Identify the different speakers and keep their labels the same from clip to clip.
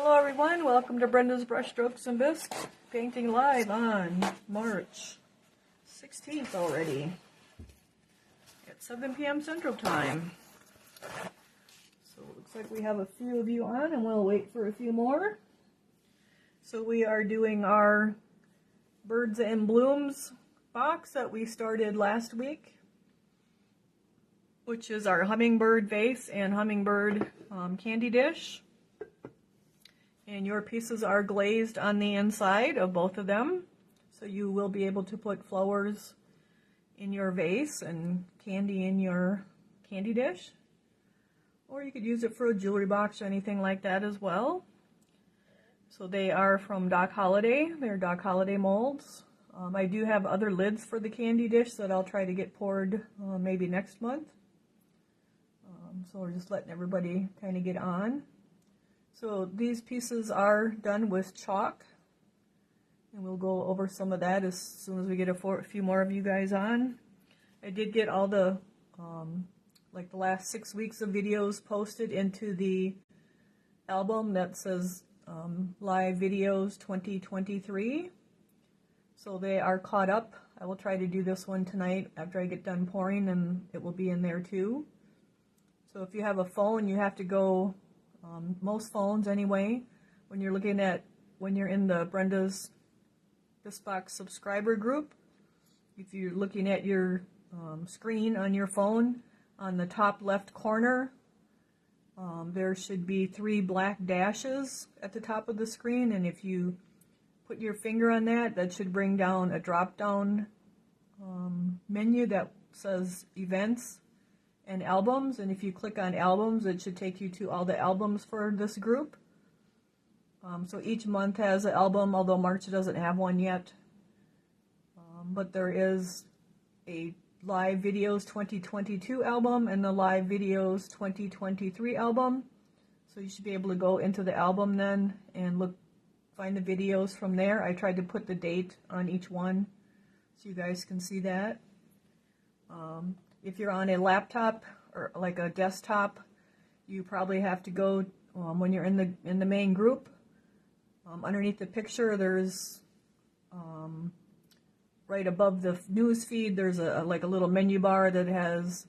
Speaker 1: Hello everyone, welcome to Brenda's Brushstrokes and Bisques, painting live on March 16th already at 7 p.m. Central Time. So it looks like we have a few of you on and we'll wait for a few more. So we are doing our Birds and Blooms box that we started last week, which is our hummingbird vase and hummingbird candy dish. And your pieces are glazed on the inside of both of them, so you will be able to put flowers in your vase and candy in your candy dish. Or you could use it for a jewelry box or anything like that as well. So they are from Doc Holliday. They're Doc Holliday molds. I do have other lids for the candy dish that I'll try to get poured maybe next month. So we're just letting everybody kind of get on. So these pieces are done with chalk, and we'll go over some of that as soon as we get a few more of you guys on. I did get all the, like the last 6 weeks of videos posted into the album that says Live Videos 2023. So they are caught up. I will try to do this one tonight after I get done pouring, and it will be in there too. So if you have a phone, you have to go, most phones anyway, when you're in the Brenda's Bisque Box subscriber group, if you're looking at your screen on your phone, on the top left corner, there should be 3 black dashes at the top of the screen, and if you put your finger on that, that should bring down a drop-down menu that says Events and Albums, and if you click on Albums, it should take you to all the albums for this group. So each month has an album, although March doesn't have one yet. But there is a Live Videos 2022 album and the Live Videos 2023 album. So you should be able to go into the album then and find the videos from there. I tried to put the date on each one so you guys can see that. If you're on a laptop or like a desktop, you probably have to go when you're in the main group. Underneath the picture, there's right above the news feed. There's like a little menu bar that has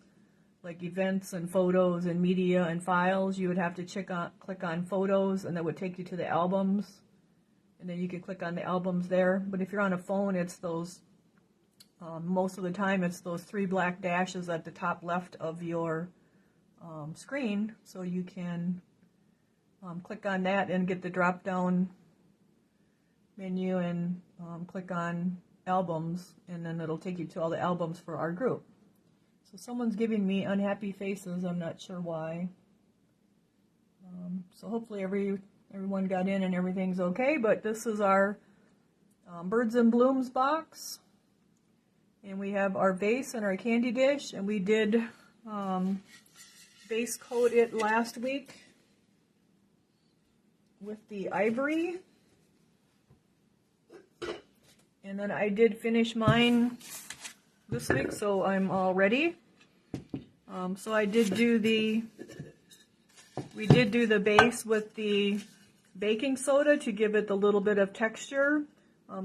Speaker 1: like events and photos and media and files. You would have to click on photos, and that would take you to the albums, and then you could click on the albums there. But if you're on a phone, it's those. Most of the time it's those 3 black dashes at the top left of your screen, so you can click on that and get the drop down menu and click on albums, and then it'll take you to all the albums for our group. So someone's giving me unhappy faces, I'm not sure why. So hopefully everyone got in and everything's okay, but this is our Birds and Blooms box. And we have our vase and our candy dish, and we did base coat it last week with the ivory. And then I did finish mine this week, so I'm all ready. So we did do the base with the baking soda to give it a little bit of texture.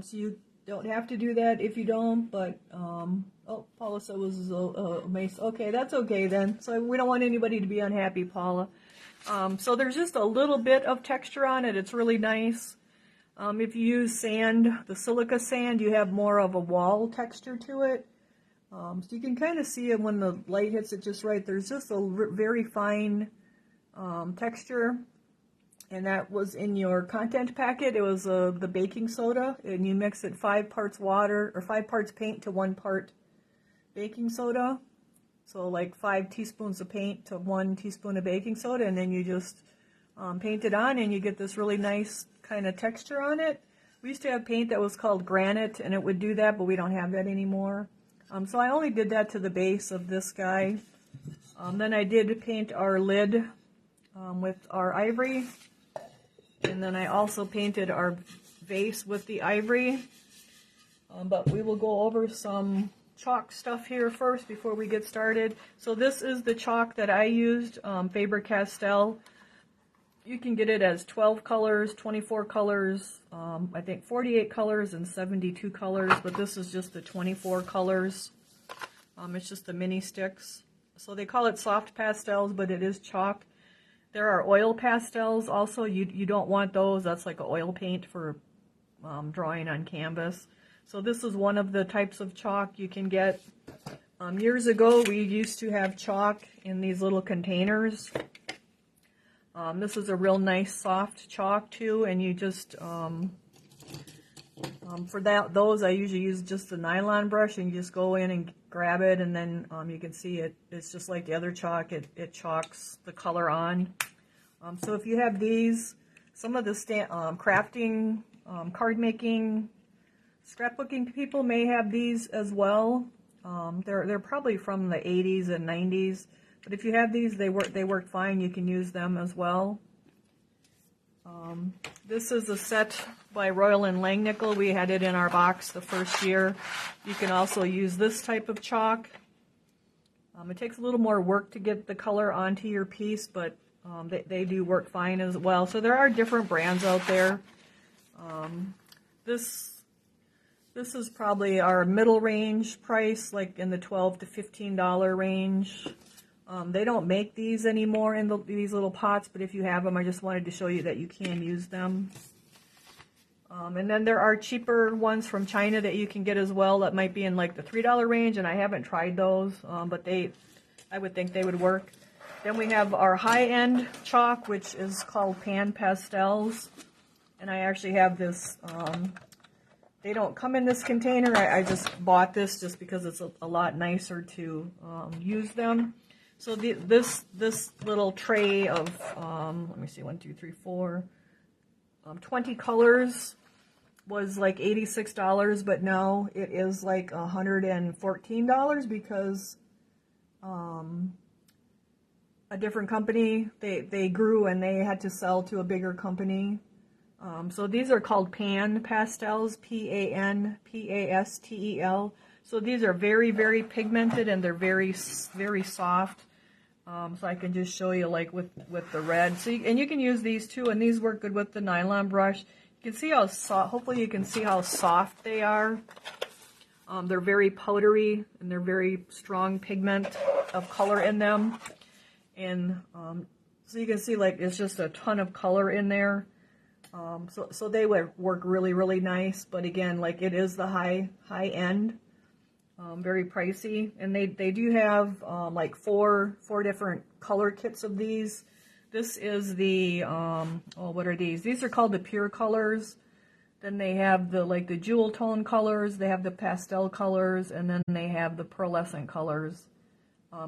Speaker 1: So you don't have to do that if you don't, but, oh, Paula said it was amazing. Okay, that's okay then. So we don't want anybody to be unhappy, Paula. So there's just a little bit of texture on it. It's really nice. If you use sand, the silica sand, you have more of a wall texture to it. So you can kind of see it when the light hits it just right. There's just a very fine texture. And that was in your content packet. It was the baking soda, and you mix it 5 parts water, or 5 parts paint to 1 part baking soda. So like 5 teaspoons of paint to 1 teaspoon of baking soda, and then you just paint it on, and you get this really nice kind of texture on it. We used to have paint that was called granite, and it would do that, but we don't have that anymore. So I only did that to the base of this guy. Then I did paint our lid with our ivory. And then I also painted our vase with the ivory. But we will go over some chalk stuff here first before we get started. So this is the chalk that I used, Faber-Castell You can get it as 12 colors, 24 colors, I think 48 colors and 72 colors, but this is just the 24 colors. It's just the mini sticks. So they call it soft pastels, but it is chalk. There are oil pastels also. You don't want those. That's like an oil paint for drawing on canvas. So this is one of the types of chalk you can get. Years ago, we used to have chalk in these little containers. This is a real nice soft chalk too, and you just, for those I usually use just the nylon brush, and you just go in and grab it, and then you can see it's just like the other chalk, it chalks the color on. So if you have these, some of the crafting, card making, scrapbooking people may have these as well. They're probably from the 80s and 90s. But if you have these, they work fine. You can use them as well. This is a set by Royal and Langnickel. We had it in our box the first year. You can also use this type of chalk. It takes a little more work to get the color onto your piece, but they do work fine as well. So there are different brands out there. This is probably our middle range price, like in the $12 to $15 range. They don't make these anymore in these little pots, but if you have them, I just wanted to show you that you can use them. And then there are cheaper ones from China that you can get as well that might be in like the $3 range, and I haven't tried those, but I would think they would work. Then we have our high-end chalk, which is called Pan Pastels, and I actually have this. They don't come in this container. I just bought this just because it's a lot nicer to use them. So this little tray of, let me see, 1, 2, 3, 4, 20 colors was like $86, but now it is like $114 because a different company, they grew and they had to sell to a bigger company. So these are called Pan Pastels, P-A-N-P-A-S-T-E-L. So these are very, very pigmented, and they're very, very soft. So I can just show you like with the red. So and you can use these too, and these work good with the nylon brush. You can see how soft, hopefully you can see how soft they are. They're very powdery, and they're very strong pigment of color in them. And so you can see like it's just a ton of color in there. So they would work really, really nice, but again, like it is the high end, very pricey, and they do have like four different color kits of these. This is the what are these? These are called the pure colors. Then they have the jewel tone colors. They have the pastel colors, and then they have the pearlescent colors.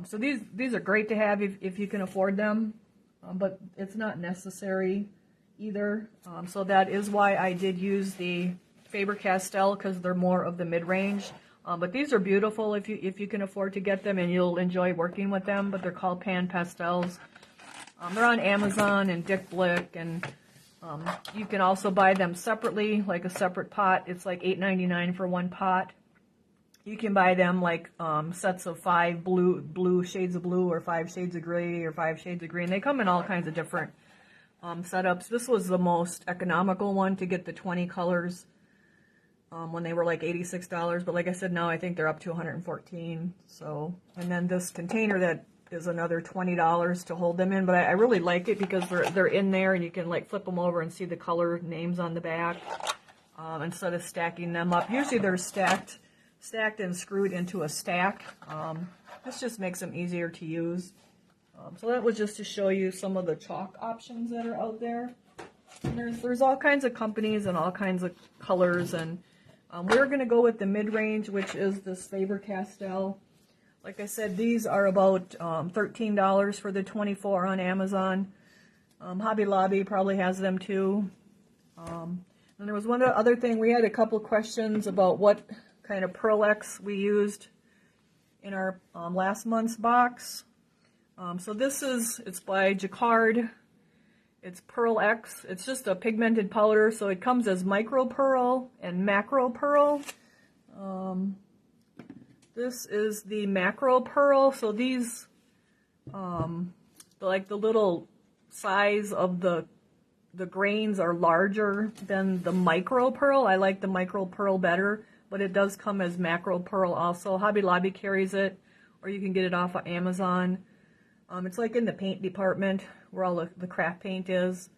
Speaker 1: So these are great to have if you can afford them, but it's not necessary either. So that is why I did use the Faber-Castell, because they're more of the mid-range. But these are beautiful if you can afford to get them, and you'll enjoy working with them. But they're called Pan Pastels. They're on Amazon and Dick Blick, and you can also buy them separately, like a separate pot. It's like $8.99 for one pot. You can buy them like sets of 5 blue shades of blue, or 5 shades of gray, or 5 shades of green. They come in all kinds of different setups. This was the most economical one to get the 20 colors when they were like $86, but like I said, now I think they're up to $114. So, and then this container that is another $20 to hold them in, but I really like it because they're in there, and you can like flip them over and see the color names on the back instead of stacking them up. Usually they're stacked and screwed into a stack. This just makes them easier to use. So that was just to show you some of the chalk options that are out there. And there's all kinds of companies and all kinds of colors, and we're going to go with the mid-range, which is this Faber-Castell. Like I said, these are about $13 for the 24 on Amazon. Hobby Lobby probably has them too. And there was one other thing. We had a couple questions about what kind of Pearl X we used in our last month's box. So it's by Jacquard. It's Pearl X. It's just a pigmented powder, so it comes as micro pearl and macro pearl. This is the macro pearl. So these, like the little size of the grains are larger than the micro pearl. I like the micro pearl better, but it does come as macro pearl also. Hobby Lobby carries it, or you can get it off of Amazon. It's like in the paint department where all the craft paint is.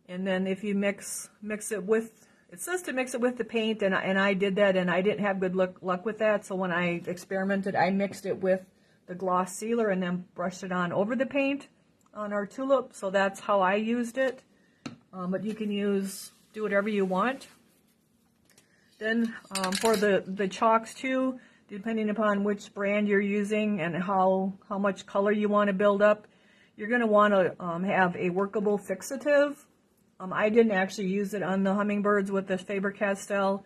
Speaker 1: And then if you mix it with, it says to mix it with the paint, and I did that, and I didn't have good luck with that. So when I experimented, I mixed it with the gloss sealer and then brushed it on over the paint on our tulip. So that's how I used it. But you can do whatever you want. Then for the chalks too, depending upon which brand you're using and how much color you want to build up, you're going to want to have a workable fixative. I didn't actually use it on the Hummingbirds with the Faber-Castell,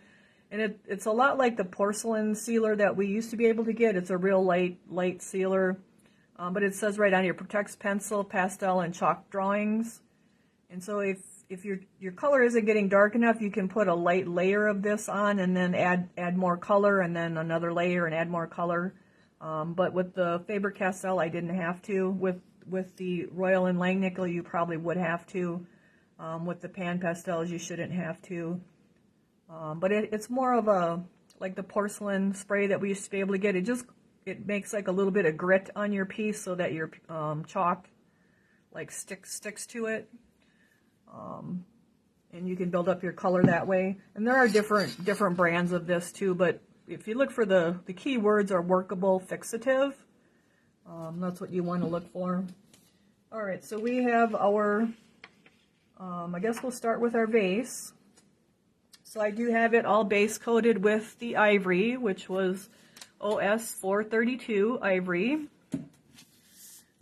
Speaker 1: and it's a lot like the porcelain sealer that we used to be able to get. It's a real light sealer, but it says right on here, protects pencil, pastel, and chalk drawings. And so if your color isn't getting dark enough, you can put a light layer of this on and then add more color, and then another layer and add more color. But with the Faber-Castell, I didn't have to. With the Royal and Langnickel, you probably would have to. With the pan pastels, you shouldn't have to. But it's more of like the porcelain spray that we used to be able to get. It makes like a little bit of grit on your piece so that your chalk like sticks to it. And you can build up your color that way. And there are different brands of this too, but if you look for the keywords are workable fixative, that's what you want to look for. Alright, so we have our, I guess we'll start with our vase. So I do have it all base coated with the ivory, which was OS 432 ivory.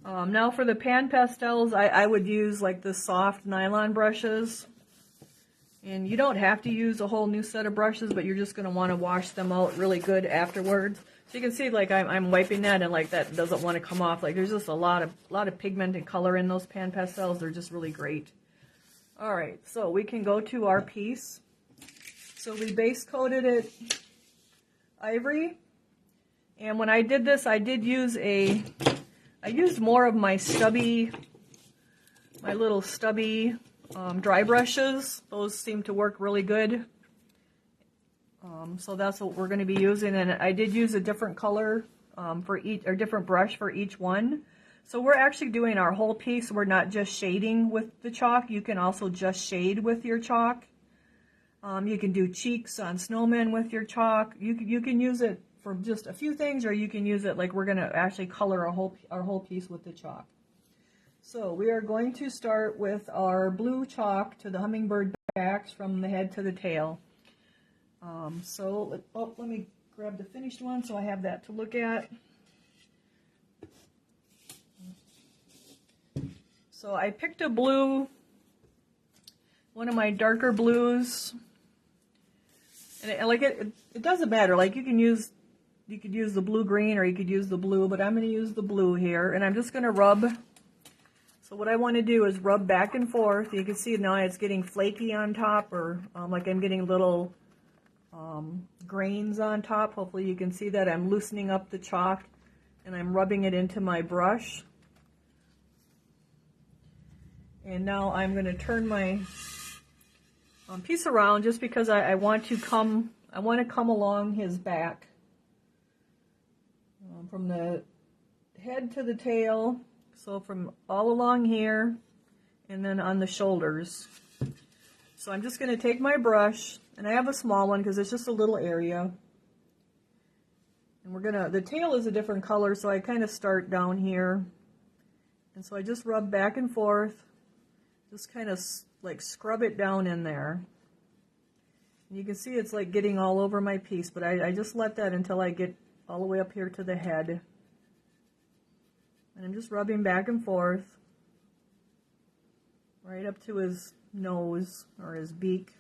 Speaker 1: Now for the pan pastels, I would use like the soft nylon brushes. And you don't have to use a whole new set of brushes, but you're just going to want to wash them out really good afterwards. So you can see like I'm wiping that, and like that doesn't want to come off. Like there's just a lot of pigment and color in those pan pastels. They're just really great. Alright, so we can go to our piece. So we base coated it ivory. And when I did this, I used more of my little stubby dry brushes. Those seem to work really good. So that's what we're going to be using. And I did use a different color for each, or different brush for each one. So we're actually doing our whole piece. We're not just shading with the chalk. You can also just shade with your chalk. You can do cheeks on snowmen with your chalk. You can use it for just a few things, or you can use it like we're going to actually color our whole piece with the chalk. So we are going to start with our blue chalk to the hummingbird backs from the head to the tail. Let me grab the finished one so I have that to look at. So I picked a blue, one of my darker blues, and it doesn't matter. Like you could use the blue green, or you could use the blue, but I'm going to use the blue here, and I'm just going to rub. So what I want to do is rub back and forth. You can see now it's getting flaky on top, or like I'm getting little grains on top. Hopefully you can see that. I'm loosening up the chalk, and I'm rubbing it into my brush. And now I'm going to turn my piece around, just because I want to come along his back, from the head to the tail. So from all along here, and then on the shoulders. So I'm just going to take my brush, and I have a small one because it's just a little area. And the tail is a different color, so I kind of start down here. And so I just rub back and forth. Just kind of like scrub it down in there. And you can see it's like getting all over my piece, but I just let that until I get all the way up here to the head. And I'm just rubbing back and forth, right up to his nose or his beak.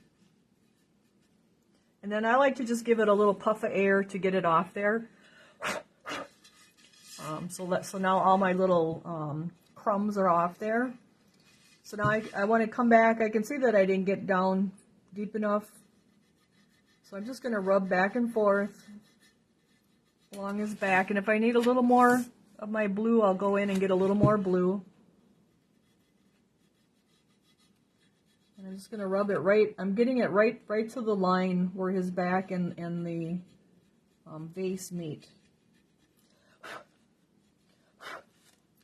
Speaker 1: And then I like to just give it a little puff of air to get it off there. So now all my little crumbs are off there. So now I want to come back. I can see that I didn't get down deep enough. So I'm just going to rub back and forth along his back. And if I need a little more of my blue, I'll go in and get a little more blue. I'm just going to rub it right, I'm getting it right to the line where his back and the vase meet.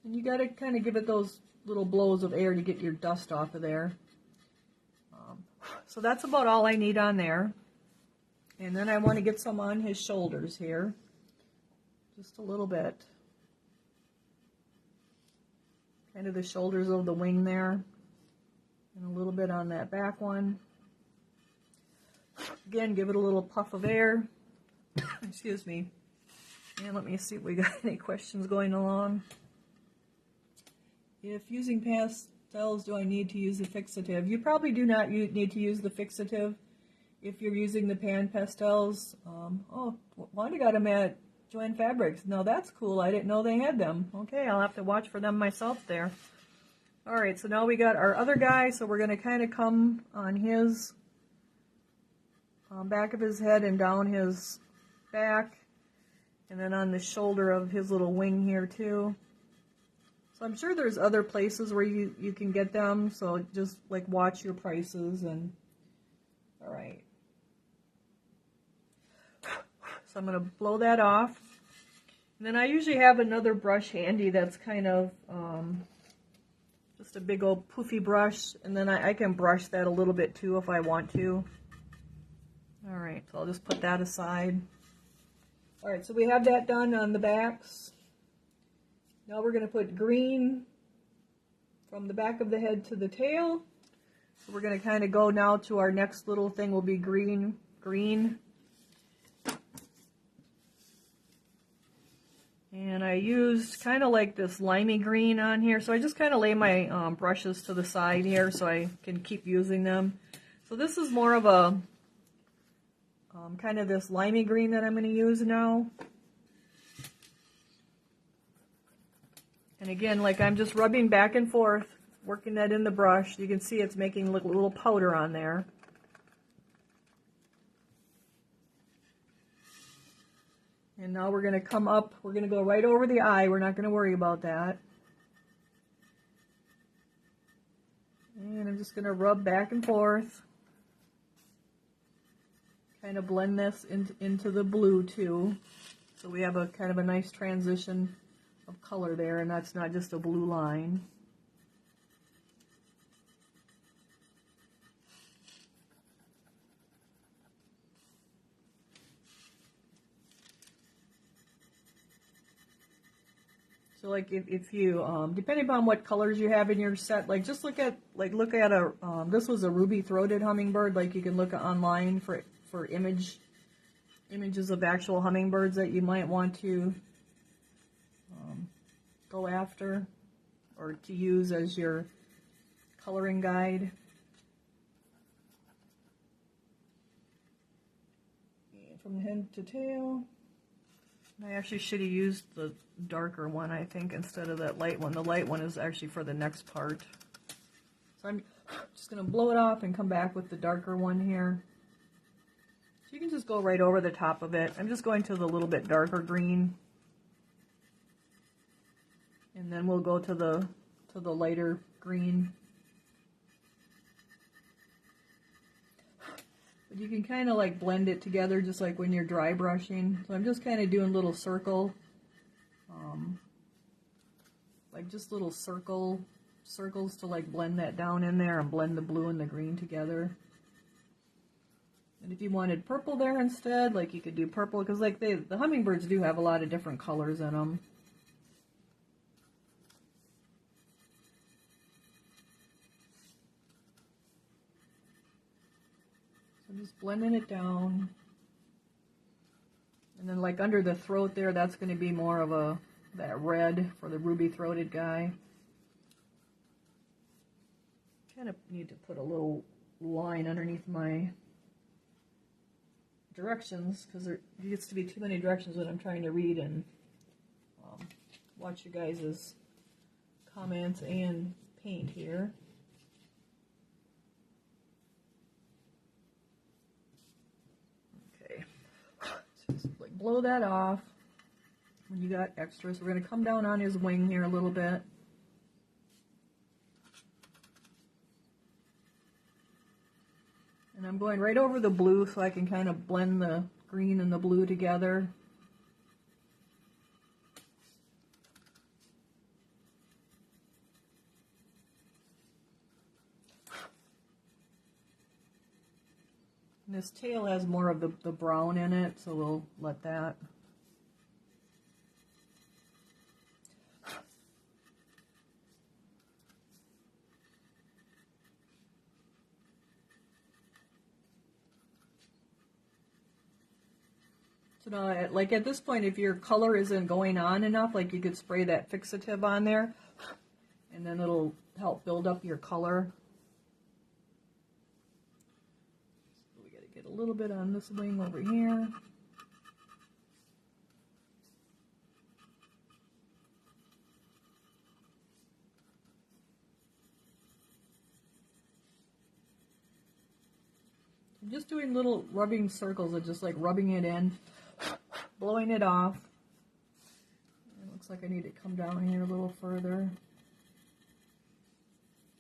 Speaker 1: And you got to kind of give it those little blows of air to get your dust off of there. So that's about all I need on there. And then I want to get some on his shoulders here. Just a little bit. Kind of the shoulders of the wing there. And a little bit on that back one. Again, give it a little puff of air. Excuse me. And let me see if we got any questions going along. If using pastels, do I need to use the fixative? You probably do not need to use the fixative if you're using the pan pastels. Oh, Wanda got them at Joann Fabrics. No, that's cool. I didn't know they had them. Okay, I'll have to watch for them myself there. All right, so now we got our other guy. So we're going to kind of come on his back of his head and down his back, and then on the shoulder of his little wing here too. So I'm sure there's other places where you can get them, so just like watch your prices. And all right, so I'm going to blow that off. And then I usually have another brush handy that's kind of just a big old poofy brush, and then I can brush that a little bit too if I want to. All right, so I'll just put that aside. All right, so we have that done on the backs. Now we're going to put green from the back of the head to the tail. So we're going to kind of go now to our next little thing will be green. And I used kind of like this limey green on here. So I just kind of lay my brushes to the side here so I can keep using them. So this is more of a kind of this limey green that I'm going to use now. And again, like I'm just rubbing back and forth, working that in the brush. You can see it's making a little powder on there. And now we're going to come up, we're going to go right over the eye. We're not going to worry about that. And I'm just going to rub back and forth. Kind of blend this into the blue too. So we have a kind of a nice transition of color there, and that's not just a blue line. So like if you depending upon what colors you have in your set, like just look at a this was a ruby throated hummingbird. Like you can look online for images of actual hummingbirds that you might want to go after or to use as your coloring guide. And from head to tail. I actually should have used the darker one, I think, instead of that light one. The light one is actually for the next part. So I'm just going to blow it off and come back with the darker one here. So you can just go right over the top of it. I'm just going to the little bit darker green. And then we'll go to the lighter green. But you can kind of like blend it together just like when you're dry brushing. So I'm just kind of doing little circle, like just little circles to like blend that down in there and blend the blue and the green together. And if you wanted purple there instead, like you could do purple, because like the hummingbirds do have a lot of different colors in them. So just blending it down. And then like under the throat there, that's going to be more of that red for the ruby throated guy. Kind of need to put a little line underneath my directions because there gets to be too many directions when I'm trying to read and watch you guys' comments and paint here. Okay, so just like blow that off when you got extras. We're going to come down on his wing here a little bit. And I'm going right over the blue so I can kind of blend the green and the blue together. And this tail has more of the brown in it, so we'll let that. So now, like at this point, if your color isn't going on enough, like you could spray that fixative on there, and then it'll help build up your color. So we got to get a little bit on this wing over here. I'm just doing little rubbing circles of just like rubbing it in, blowing it off. It looks like I need to come down here a little further.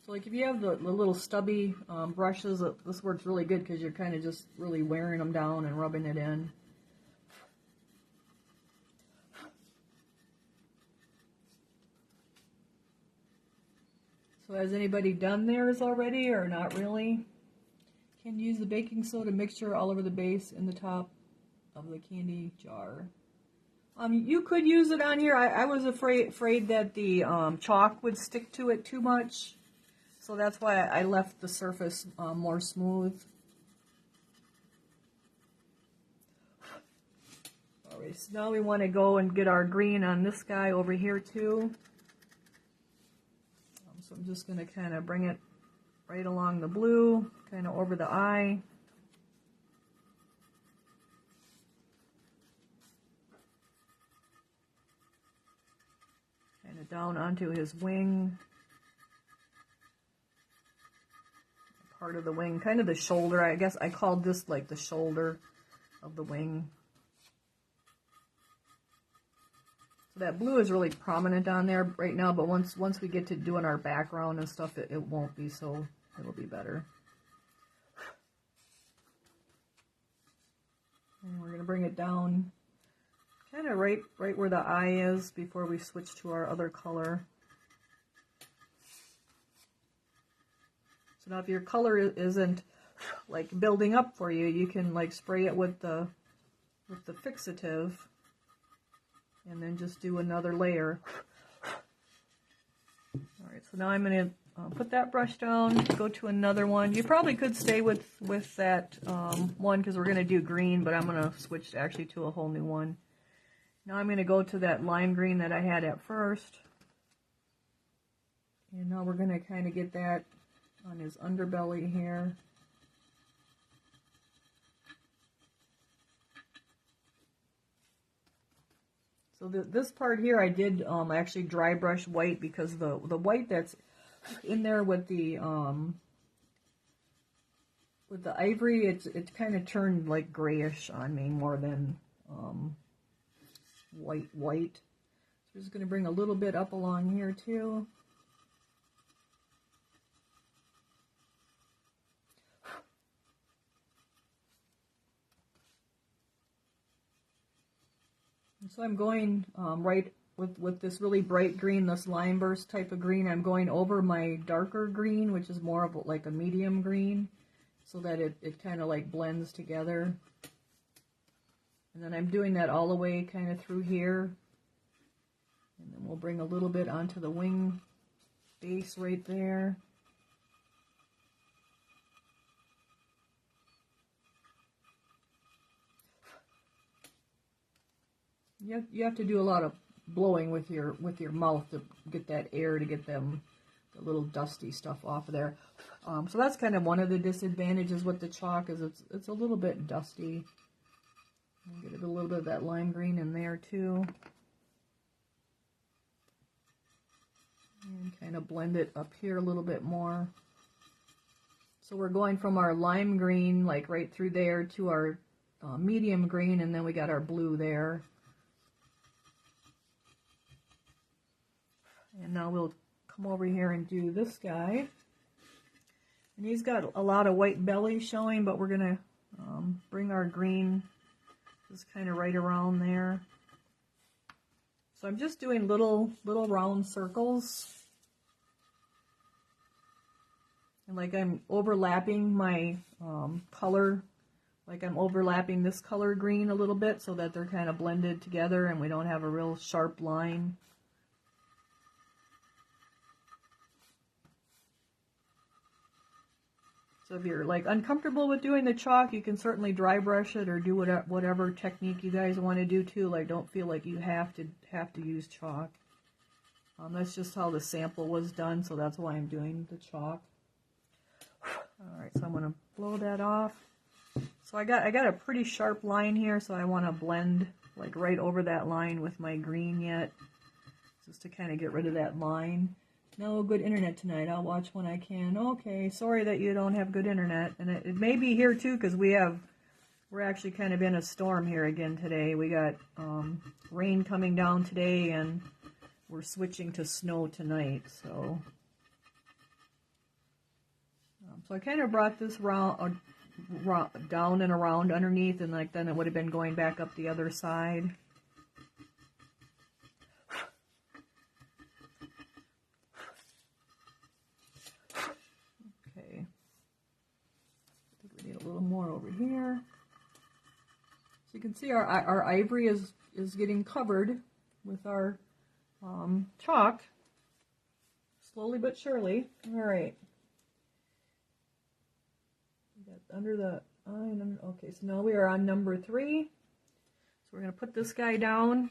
Speaker 1: So like if you have the little stubby brushes, this works really good because you're kind of just really wearing them down and rubbing it in. So has anybody done theirs already or not really? Can use the baking soda mixture all over the base and the top of the candy jar. You could use it on here. I was afraid that the chalk would stick to it too much, so that's why I left the surface more smooth. Alright, so now we want to go and get our green on this guy over here too. So I'm just going to kind of bring it right along the blue, kind of over the eye. Kind of down onto his wing. Part of the wing, kind of the shoulder. I guess I called this like the shoulder of the wing. So that blue is really prominent on there right now, but once we get to doing our background and stuff, it won't be so. It'll be better. And we're going to bring it down kind of right where the eye is before we switch to our other color. So now if your color isn't like building up for you, you can like spray it with the fixative and then just do another layer. Alright, so now I'm going to put that brush down, go to another one. You probably could stay with that one because we're going to do green, but I'm going to switch actually to a whole new one. Now I'm going to go to that lime green that I had at first. And now we're going to kind of get that on his underbelly here. So this part here I did actually dry brush white because the white that's in there with the ivory, it's kind of turned like grayish on me more than white. So I'm just going to bring a little bit up along here too. And so I'm going right with this really bright green, this lime burst type of green, I'm going over my darker green, which is more of like a medium green, so that it kind of like blends together. And then I'm doing that all the way kind of through here. And then we'll bring a little bit onto the wing base right there. You have to do a lot of blowing with your mouth to get that air, to get the little dusty stuff off of there. So that's kind of one of the disadvantages with the chalk, is it's a little bit dusty. Get a little bit of that lime green in there too. And kind of blend it up here a little bit more. So we're going from our lime green, like right through there, to our medium green, and then we got our blue there. And now we'll come over here and do this guy. And he's got a lot of white belly showing, but we're going to bring our green just kind of right around there. So I'm just doing little round circles. And like I'm overlapping my color, like I'm overlapping this color green a little bit so that they're kind of blended together and we don't have a real sharp line. So if you're like uncomfortable with doing the chalk, you can certainly dry brush it or do whatever technique you guys want to do too. Like don't feel like you have to use chalk. That's just how the sample was done, so that's why I'm doing the chalk. Alright, so I'm going to blow that off. So I got a pretty sharp line here, so I want to blend like right over that line with my green yet, just to kind of get rid of that line. No good internet tonight. I'll watch when I can. Okay, sorry that you don't have good internet. And it may be here too, because we're actually kind of in a storm here again today. We got rain coming down today, and we're switching to snow tonight. So I kind of brought this round down and around underneath, and like then it would have been going back up the other side. More over here. So you can see our ivory is getting covered with our chalk, slowly but surely. All right. Under the okay, so now we are on number 3. So we're going to put this guy down.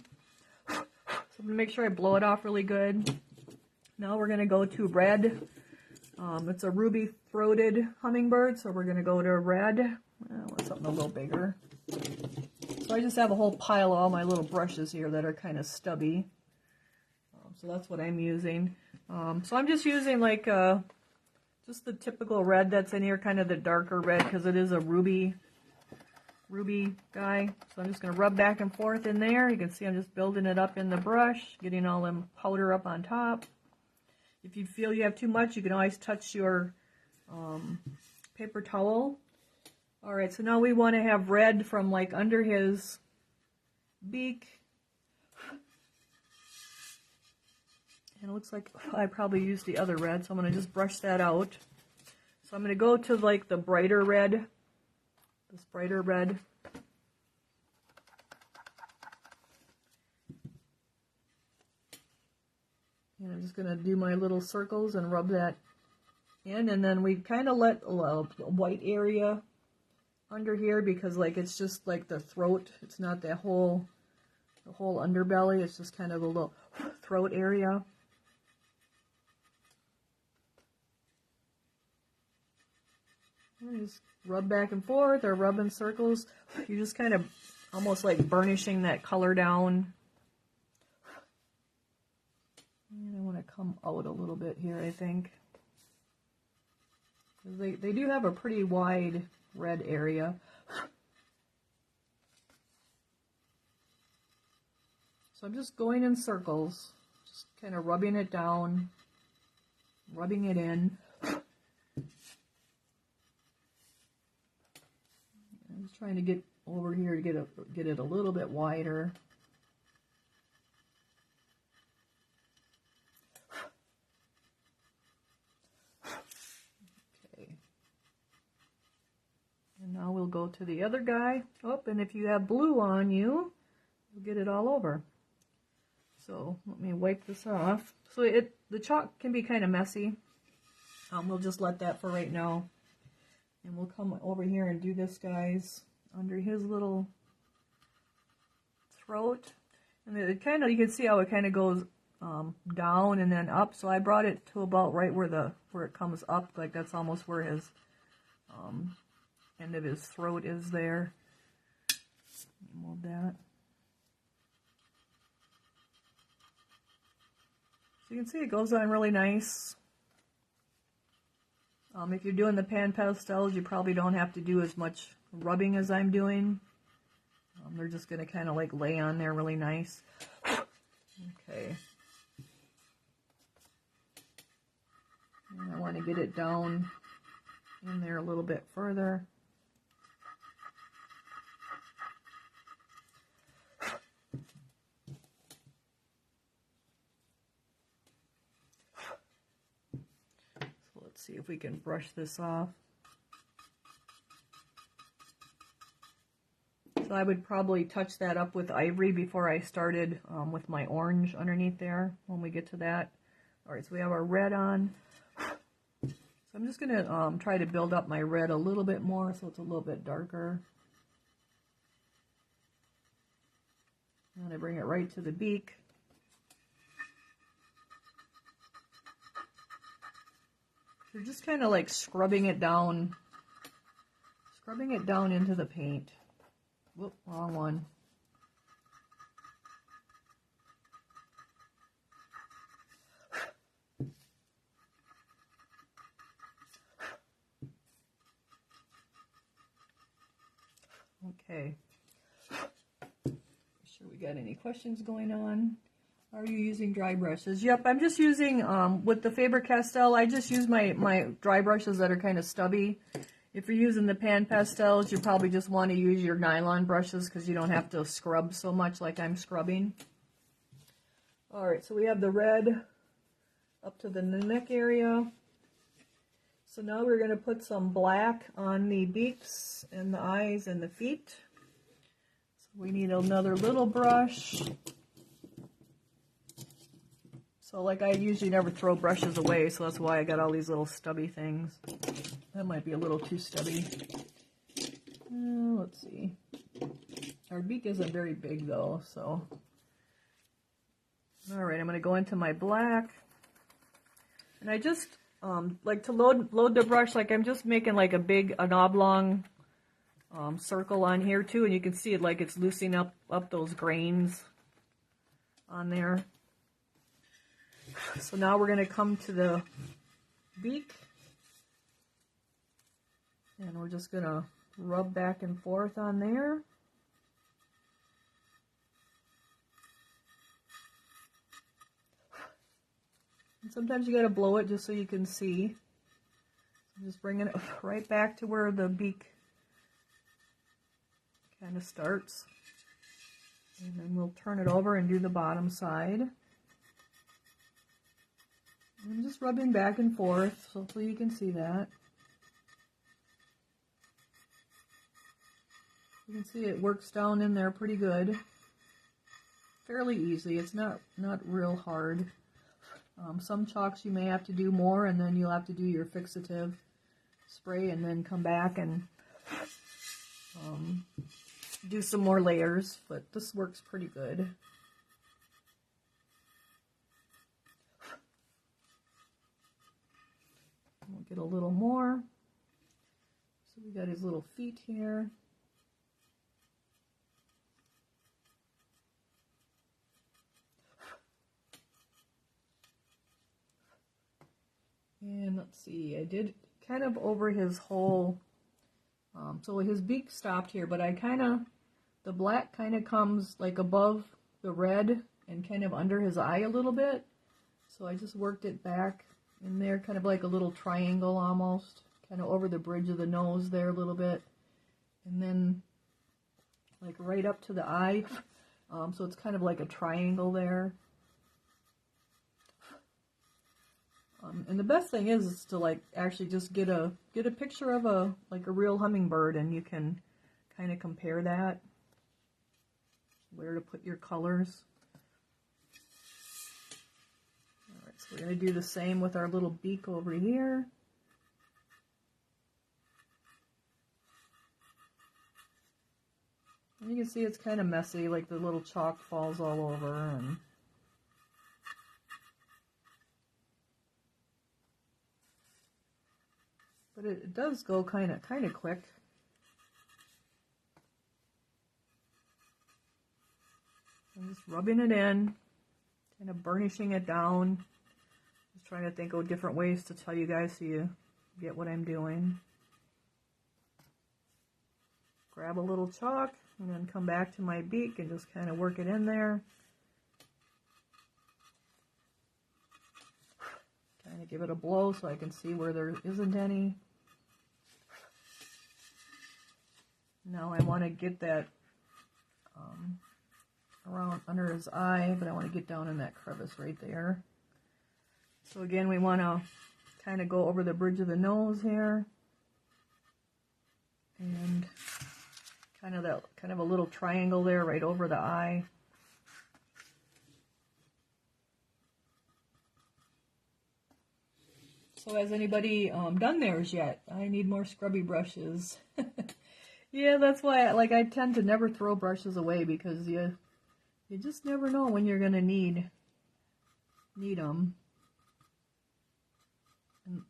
Speaker 1: So I'm going to make sure I blow it off really good. Now we're going to go to red. It's a ruby-throated hummingbird, so we're going to go to red. I want something a little bigger. So I just have a whole pile of all my little brushes here that are kind of stubby. So that's what I'm using. So I'm just using like just the typical red that's in here, kind of the darker red, because it is a ruby guy. So I'm just going to rub back and forth in there. You can see I'm just building it up in the brush, getting all them powder up on top. If you feel you have too much, you can always touch your paper towel. Alright, so now we want to have red from like under his beak. And it looks like I probably used the other red, so I'm going to just brush that out. So I'm going to go to like the brighter red. This brighter red. And I'm just going to do my little circles and rub that in. And then we kind of let a white area under here because like it's just like the throat. It's not the whole underbelly. It's just kind of a little throat area. And just rub back and forth or rub in circles. You just kind of almost like burnishing that color down. And I want to come out a little bit here, I think. They do have a pretty wide red area. So I'm just going in circles, just kind of rubbing it down, rubbing it in. I'm just trying to get over here to get it a little bit wider. And now we'll go to the other guy. Oh, and if you have blue on you, you'll get it all over. So let me wipe this off. So the chalk can be kind of messy. We'll just let that for right now. And we'll come over here and do this guy's under his little throat. And it kind of, you can see how it kind of goes down and then up. So I brought it to about right where it comes up. Like that's almost where his end of his throat is there. Move that. So you can see it goes on really nice. If you're doing the pan pastels, you probably don't have to do as much rubbing as I'm doing. They're just going to kind of like lay on there really nice. Okay. And I want to get it down in there a little bit further. So let's see if we can brush this off. So I would probably touch that up with ivory before I started with my orange underneath there when we get to that. All right, so we have our red on. So I'm just going to try to build up my red a little bit more so it's a little bit darker. And I bring it right to the beak. So just kind of like scrubbing it down into the paint. Whoop, wrong one. Okay. Make sure we got any questions going on. Are you using dry brushes? Yep, I'm just using, with the Faber-Castell, I just use my dry brushes that are kind of stubby. If you're using the pan pastels, you probably just want to use your nylon brushes because you don't have to scrub so much like I'm scrubbing. Alright, so we have the red up to the neck area. So now we're going to put some black on the beaks and the eyes and the feet. So we need another little brush. So like I usually never throw brushes away, so that's why I got all these little stubby things. That might be a little too stubby. Let's see. Our beak isn't very big though, so. Alright, I'm going to go into my black. And I just like to load the brush, like I'm just making like an oblong circle on here too, and you can see it like it's loosening up those grains on there. So now we're going to come to the beak, and we're just going to rub back and forth on there. And sometimes you got to blow it just so you can see. So just bringing it right back to where the beak kind of starts. And then we'll turn it over and do the bottom side. I'm just rubbing back and forth, so hopefully you can see that. You can see it works down in there pretty good. Fairly easy. It's not real hard. Some chalks you may have to do more, and then you'll have to do your fixative spray and then come back and do some more layers, but this works pretty good. We'll get a little more. So we got his little feet here. And let's see, I did kind of over his whole, so his beak stopped here, but the black kind of comes like above the red and kind of under his eye a little bit. So I just worked it back in there, kind of like a little triangle almost, kind of over the bridge of the nose there a little bit, and then like right up to the eye, so it's kind of like a triangle there. And the best thing is to like actually just get a picture of a real hummingbird, and you can kind of compare that, where to put your colors. So we're going to do the same with our little beak over here. And you can see it's kind of messy, like the little chalk falls all over. But it does go kind of quick. I'm just rubbing it in, kind of burnishing it down. Just trying to think of different ways to tell you guys so you get what I'm doing. Grab a little chalk and then come back to my beak and just kind of work it in there. Kind of give it a blow so I can see where there isn't any. Now I want to get that around under his eye, but I want to get down in that crevice right there. So again, we want to kind of go over the bridge of the nose here, and kind of a little triangle there right over the eye. So has anybody done theirs yet? I need more scrubby brushes. Yeah, that's why I tend to never throw brushes away, because you just never know when you're gonna need them. And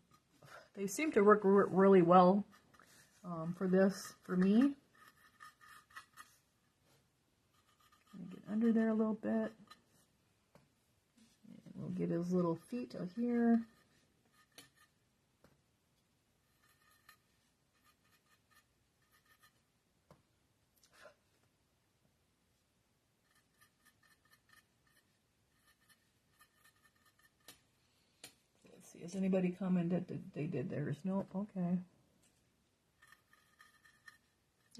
Speaker 1: they seem to work really well for me. Get under there a little bit. And we'll get his little feet out here. Let's see, has anybody commented that they did theirs? Nope, okay.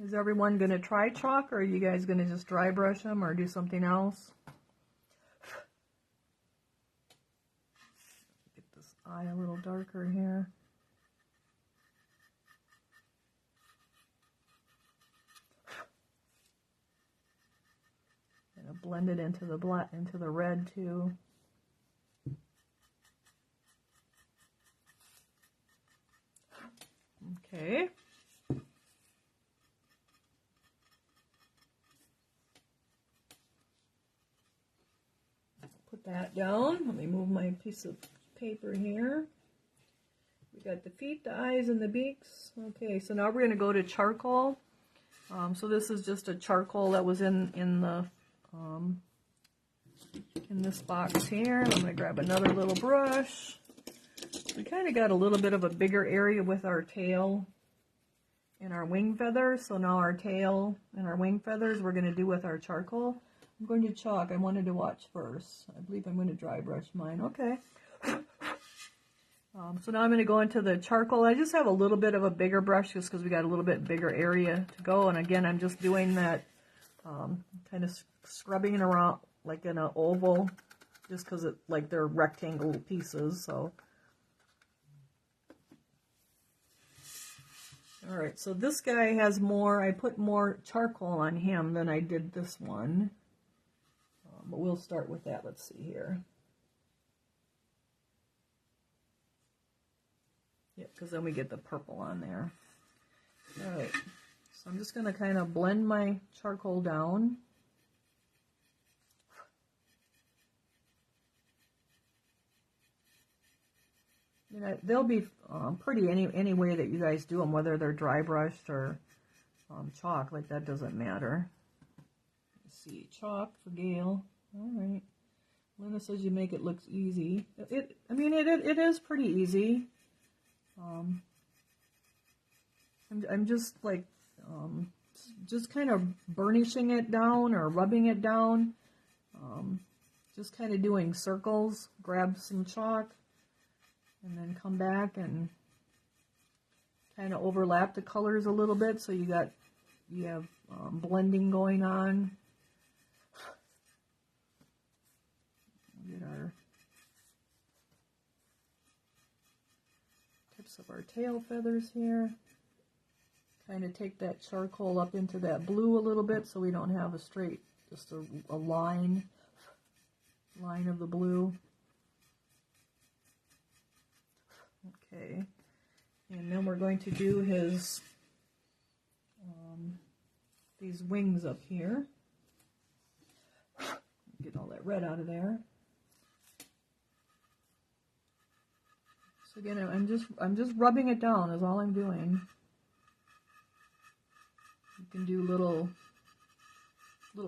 Speaker 1: Is everyone going to try chalk, or are you guys going to just dry brush them or do something else? Get this eye a little darker here. And blend it into the black, into the red too. Okay. Put that down. Let me move my piece of paper here. We got the feet, the eyes, and the beaks. Okay, so now we're going to go to charcoal. So this is just a charcoal that was in this box here. I'm going to grab another little brush. We kind of got a little bit of a bigger area with our tail and our wing feathers. So now our tail and our wing feathers we're going to do with our charcoal. I'm going to chalk. I wanted to watch first. I believe I'm going to dry brush mine. Okay. So now I'm going to go into the charcoal. I just have a little bit of a bigger brush just because we got a little bit bigger area to go. And again, I'm just doing that kind of scrubbing it around like in an oval, just because it like they're rectangle pieces. So. All right, so this guy has more, I put more charcoal on him than I did this one. But we'll start with that. Let's see here. Yeah, because then we get the purple on there. All right, so I'm just going to kind of blend my charcoal down. You know, they'll be pretty any way that you guys do them, whether they're dry brushed or chalk, like that doesn't matter. Let's see, chalk for Gail. All right. Linda says you make it look easy. I mean, it is pretty easy. I'm just like, just kind of burnishing it down or rubbing it down. Just kind of doing circles, grab some chalk, and then come back and kind of overlap the colors a little bit, so you have blending going on. Get our tips of our tail feathers here. Kind of take that charcoal up into that blue a little bit, so we don't have a straight, just a line of the blue. Okay, and then we're going to do his these wings up here. Get all that red out of there. So again, I'm just rubbing it down is all I'm doing. You can do little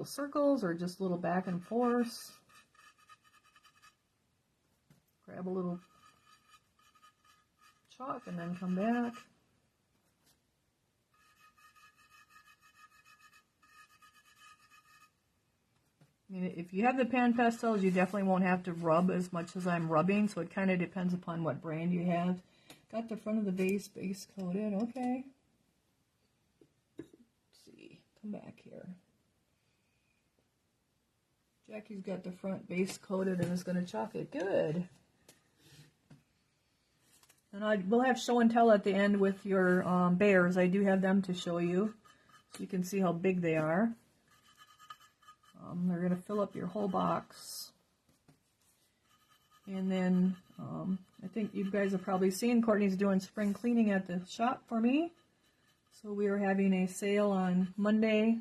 Speaker 1: circles or just little back and forth. Grab a little chalk and then come back. I mean, if you have the pan pastels, you definitely won't have to rub as much as I'm rubbing, so it kind of depends upon what brand you have. Got the front of the base coated, okay. Let's come back here. Jackie's got the front base coated and is going to chalk it. Good. And we'll have show and tell at the end with your bears. I do have them to show you, so you can see how big they are. They're going to fill up your whole box. And then I think you guys have probably seen Courtney's doing spring cleaning at the shop for me. So we are having a sale on Monday,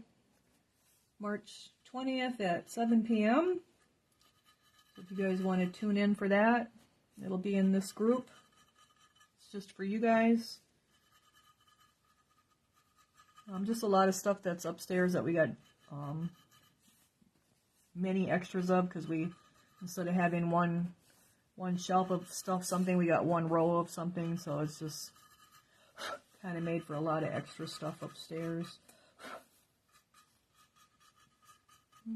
Speaker 1: March 20th at 7 p.m. So if you guys want to tune in for that, it'll be in this group. Just for you guys. Just a lot of stuff that's upstairs that we got many extras of, because we, instead of having one shelf of stuff, something, we got one row of something, so it's just kind of made for a lot of extra stuff upstairs.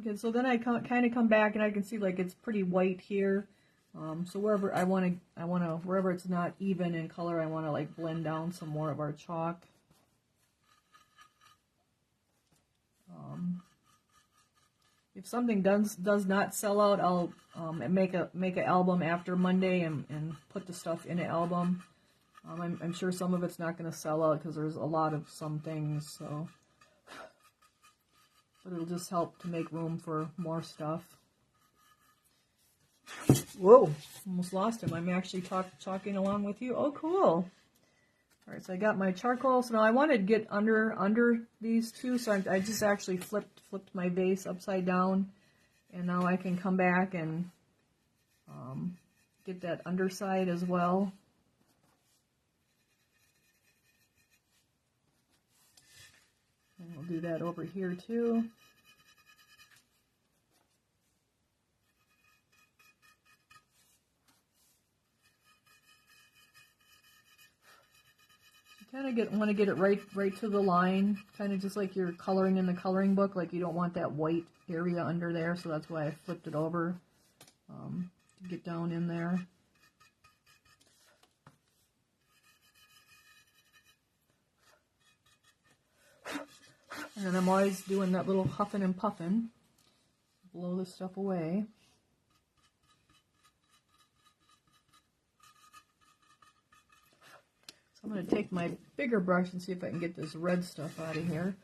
Speaker 1: Okay, so then I kind of come back and I can see like it's pretty white here. So wherever I want to, wherever it's not even in color, I want to like blend down some more of our chalk. If something does not sell out, I'll make an album after Monday and put the stuff in an album. I'm sure some of it's not going to sell out because there's a lot of some things, so, but it'll just help to make room for more stuff. Whoa, almost lost him. I'm actually talking along with you. Oh, cool. All right, so I got my charcoal. So now I wanted to get under these two, so I just actually flipped my vase upside down, and now I can come back and get that underside as well. And we'll do that over here too. Kind of want to get it right to the line, kind of just like you're coloring in the coloring book. Like you don't want that white area under there, so that's why I flipped it over to get down in there. And then I'm always doing that little huffing and puffing, blow this stuff away. I'm going to take my bigger brush and see if I can get this red stuff out of here.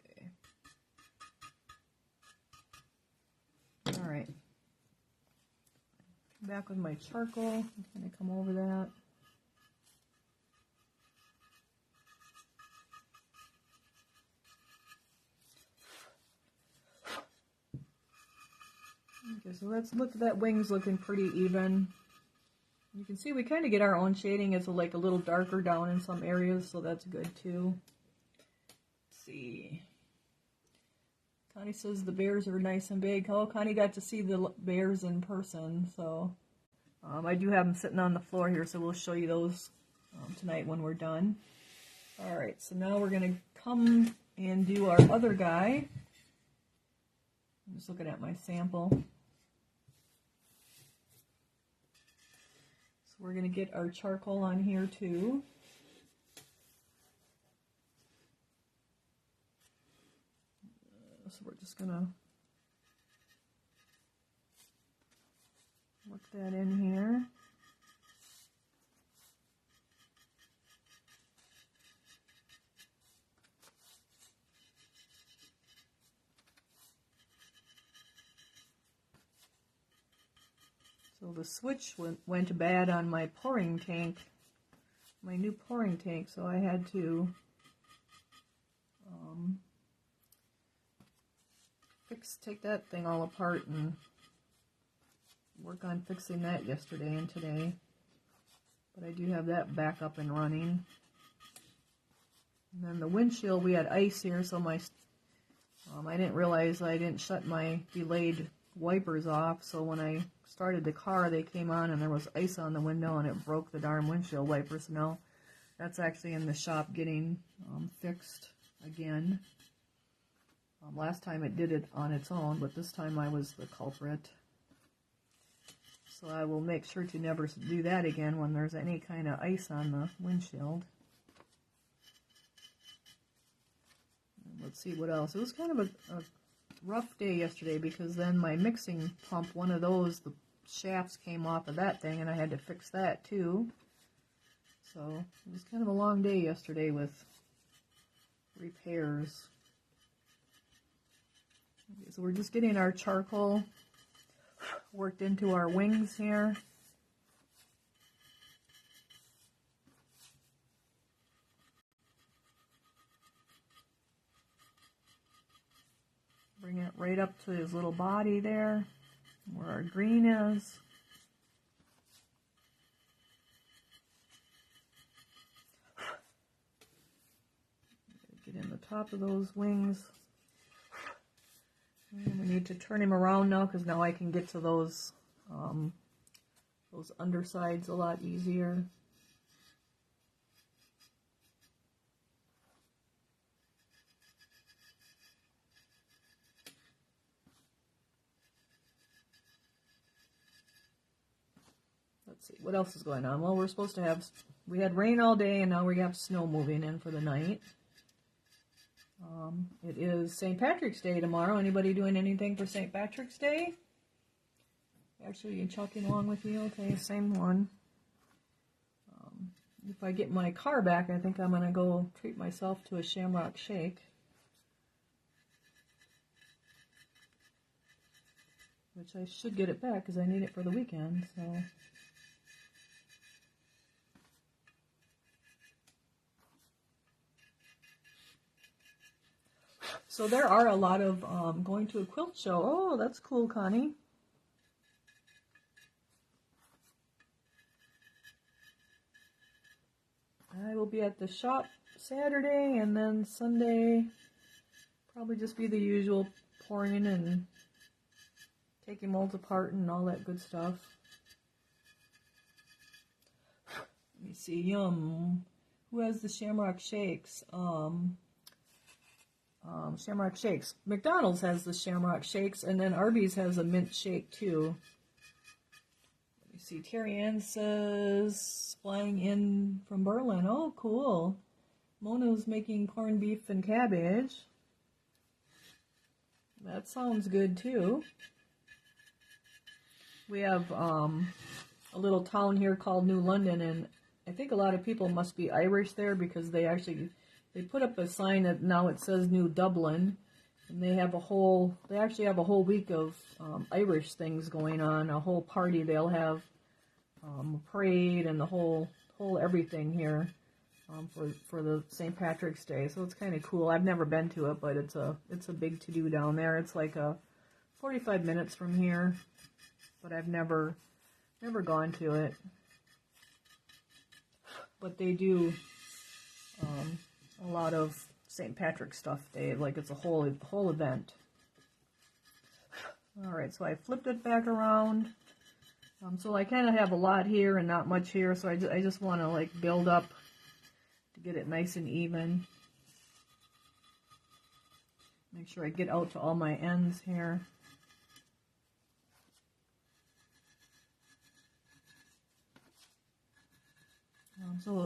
Speaker 1: Okay. All right. Back with my charcoal. I'm going to come over that. Okay, so let's look at that. Wing's looking pretty even. You can see we kind of get our own shading. It's like a little darker down in some areas, so that's good too. Let's see. Connie says the bears are nice and big. Oh, Connie got to see the bears in person, so I do have them sitting on the floor here, so we'll show you those tonight when we're done. All right, so now we're going to come and do our other guy. I'm just looking at my sample. So we're going to get our charcoal on here too. So we're just going to work that in here. So the switch went bad on my pouring tank, my new pouring tank, so I had to take that thing all apart and work on fixing that yesterday and today. But I do have that back up and running. And then the windshield, we had ice here, so my I didn't realize I didn't shut my delayed wipers off, so when I started the car they came on and there was ice on the window and it broke the darn windshield wiper. So now that's actually in the shop getting fixed again. Last time it did it on its own, but this time I was the culprit. So I will make sure to never do that again when there's any kind of ice on the windshield. let's see what else. It was kind of a rough day yesterday because then my mixing pump, one of those, the shafts came off of that thing and I had to fix that too. So it was kind of a long day yesterday with repairs. Okay, so we're just getting our charcoal worked into our wings here. Bring it right up to his little body there, where our green is. Get in the top of those wings. And we need to turn him around now because now I can get to those undersides a lot easier. Let's see, what else is going on? Well, we're supposed to have, we had rain all day and now we have snow moving in for the night. It is St. Patrick's Day tomorrow. Anybody doing anything for St. Patrick's Day? Actually, you chugging along with me? Okay, same one. If I get my car back, I think I'm going to go treat myself to a shamrock shake. Which I should get it back because I need it for the weekend, so... So there are a lot of going to a quilt show. Oh, that's cool, Connie. I will be at the shop Saturday, and then Sunday probably just be the usual pouring and taking molds apart and all that good stuff. Let me see. Yum. Who has the Shamrock Shakes? Shamrock Shakes. McDonald's has the Shamrock Shakes, and then Arby's has a mint shake too. Let me see. Terry Ann says, flying in from Berlin. Oh, cool. Mona's making corned beef and cabbage. That sounds good too. We have a little town here called New London, and I think a lot of people must be Irish there because they put up a sign that now it says New Dublin, and they actually have a whole week of Irish things going on, a whole party. They'll have a parade and the whole everything here for the St. Patrick's Day. So it's kind of cool. I've never been to it, but it's a big to do down there. It's like 45 minutes from here, but I've never gone to it. But they do a lot of St. Patrick's stuff. It's a whole event. All right, so I flipped it back around. So I kind of have a lot here and not much here, so I just want to like build up to get it nice and even. Make sure I get out to all my ends here.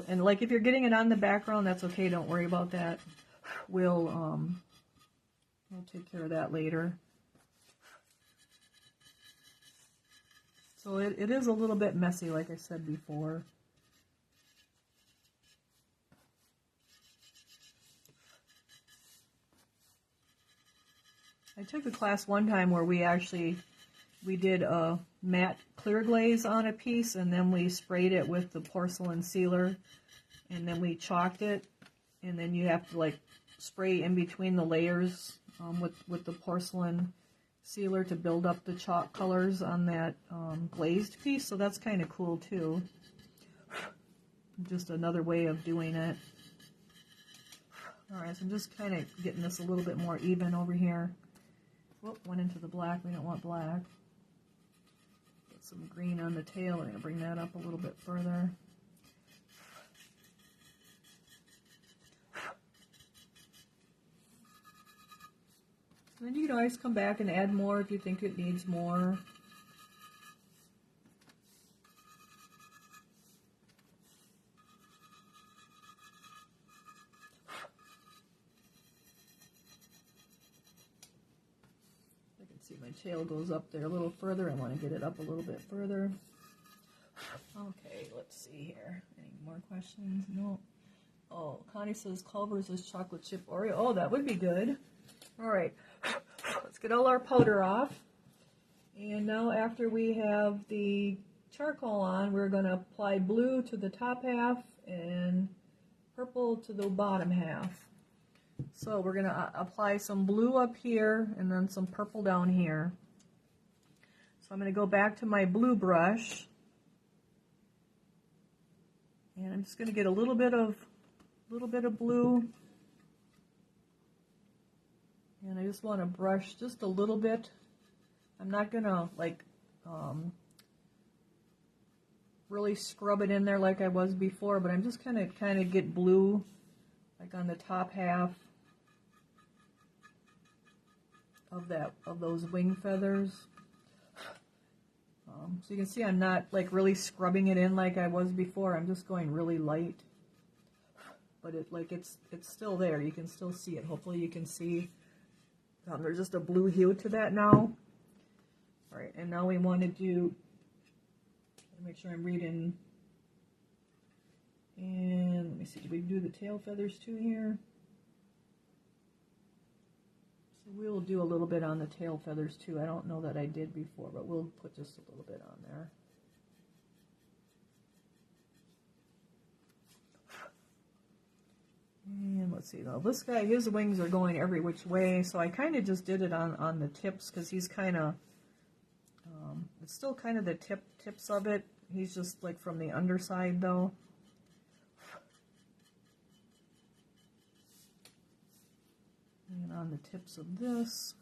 Speaker 1: And like if you're getting it on the background, that's okay. Don't worry about that. We'll take care of that later. So it is a little bit messy, like I said before. I took a class one time where we did a matte clear glaze on a piece, and then we sprayed it with the porcelain sealer, and then we chalked it, and then you have to like spray in between the layers with the porcelain sealer to build up the chalk colors on that glazed piece. So that's kind of cool too. Just another way of doing it. Alright, so I'm just kind of getting this a little bit more even over here. Whoop, went into the black. We don't want black. Get some green on the tail. We're going to bring that up a little bit further. And then you can always come back and add more if you think it needs more. Let's see, my tail goes up there a little further. I want to get it up a little bit further. Okay, let's see here. Any more questions? No. Oh, Connie says Culver's is chocolate chip Oreo. Oh, that would be good. All right, let's get all our powder off. And now after we have the charcoal on, we're going to apply blue to the top half and purple to the bottom half. So we're going to apply some blue up here and then some purple down here. So I'm going to go back to my blue brush. And I'm just going to get a little bit of blue. And I just want to brush just a little bit. I'm not going to like really scrub it in there like I was before, but I'm just kind of get blue like on the top half of those wing feathers. So you can see I'm not like really scrubbing it in like I was before. I'm just going really light, but it's still there. You can still see it. Hopefully you can see. There's just a blue hue to that now. All right, and now we want to do. Make sure I'm reading. And let me see. Did we do the tail feathers too here? So we'll do a little bit on the tail feathers too. I don't know that I did before, but we'll put just a little bit on there. And let's see, now this guy, his wings are going every which way, so I kind of just did it on the tips because he's kind of, it's still kind of the tips of it. He's just like from the underside though. And on the tips of this.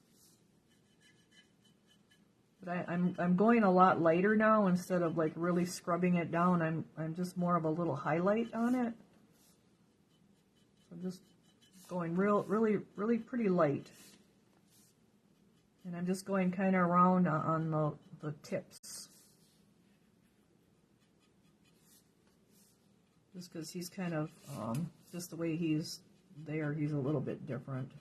Speaker 1: But I'm going a lot lighter now instead of like really scrubbing it down. I'm just more of a little highlight on it. So I'm just going really pretty light. And I'm just going kind of around on the tips. Just because he's kind of, just the way he's there, he's a little bit different.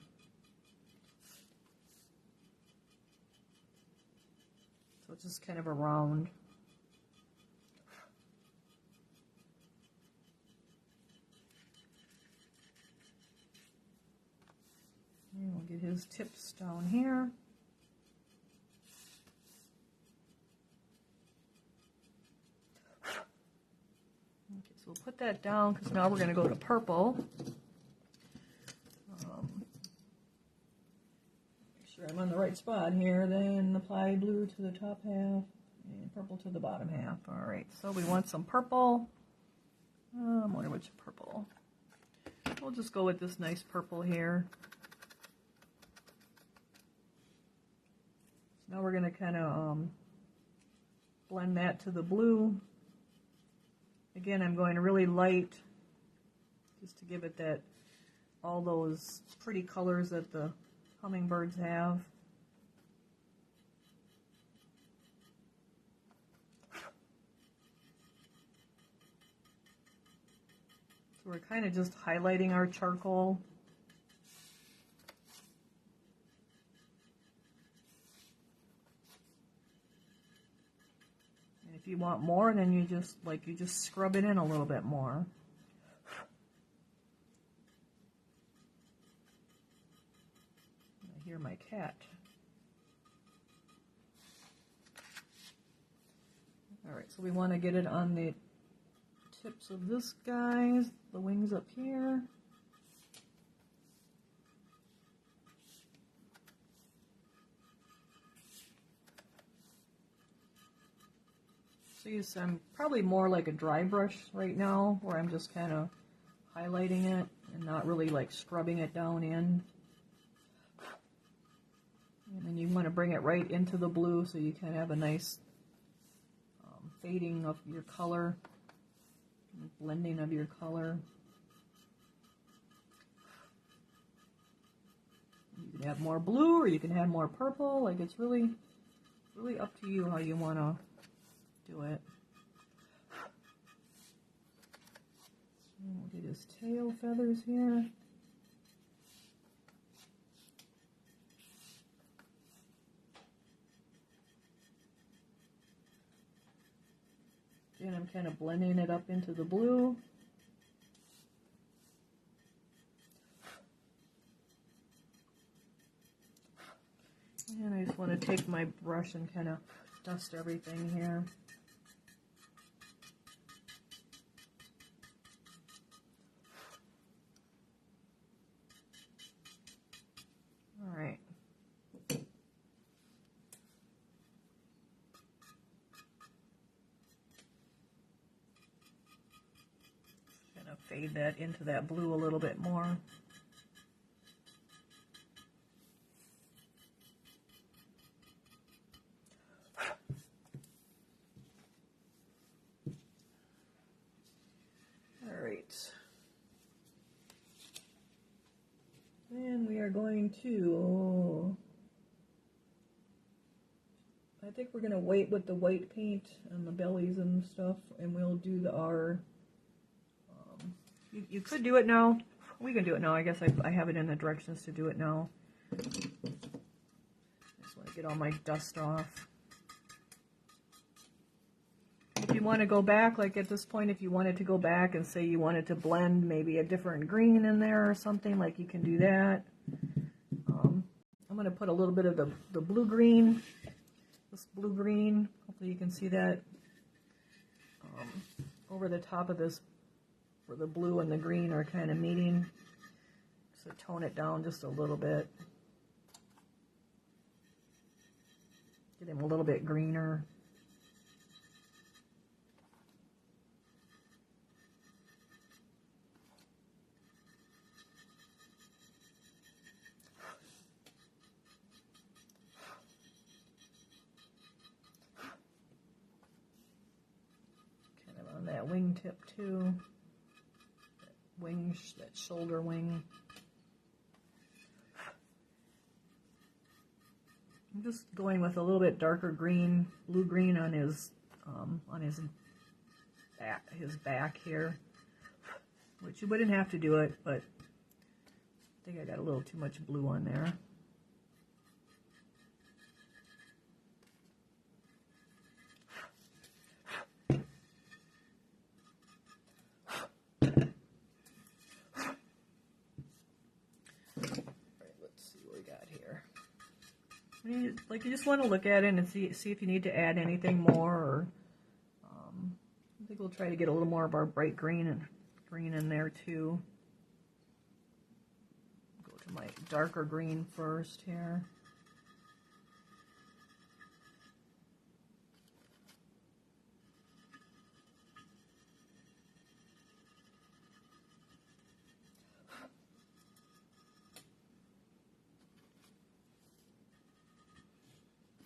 Speaker 1: So it's just kind of around. And we'll get his tips down here. Okay, so we'll put that down because now we're going to go to purple. Make sure I'm on the right spot here. Then apply blue to the top half and purple to the bottom half. All right, so we want some purple. I wonder which purple. We'll just go with this nice purple here. So now we're going to kind of blend that to the blue. Again, I'm going really light just to give it that, all those pretty colors that the hummingbirds have. So we're kind of just highlighting our charcoal. And if you want more, then you just scrub it in a little bit more. I hear my cat. All right, so we want to get it on the tips of this guy's, the wings up here. So I'm probably more like a dry brush right now, where I'm just kind of highlighting it and not really like scrubbing it down in. And then you want to bring it right into the blue so you kind of have a nice fading of your color, blending of your color. You can have more blue or you can have more purple. Like, it's really up to you how you want to do it. We'll get his tail feathers here. I'm kind of blending it up into the blue. And I just want to take my brush and kind of dust everything here. All right. Kind of fade that into that blue a little bit more. And we are going to, I think we're going to wait with the white paint on the bellies and stuff, and we'll do our, you could do it now. We can do it now. I guess I have it in the directions to do it now. I just want to get all my dust off. If you want to go back, like at this point, if you wanted to go back and say you wanted to blend maybe a different green in there or something, like you can do that. I'm going to put a little bit of the blue-green, this blue-green, hopefully you can see that, over the top of this, where the blue and the green are kind of meeting. So tone it down just a little bit. Get him a little bit greener. That wingtip too, that shoulder wing. I'm just going with a little bit darker green, blue green on his back here, which you wouldn't have to do it, but I think I got a little too much blue on there. Like you just want to look at it and see if you need to add anything more, or I think we'll try to get a little more of our bright green in there too. Go to my darker green first here.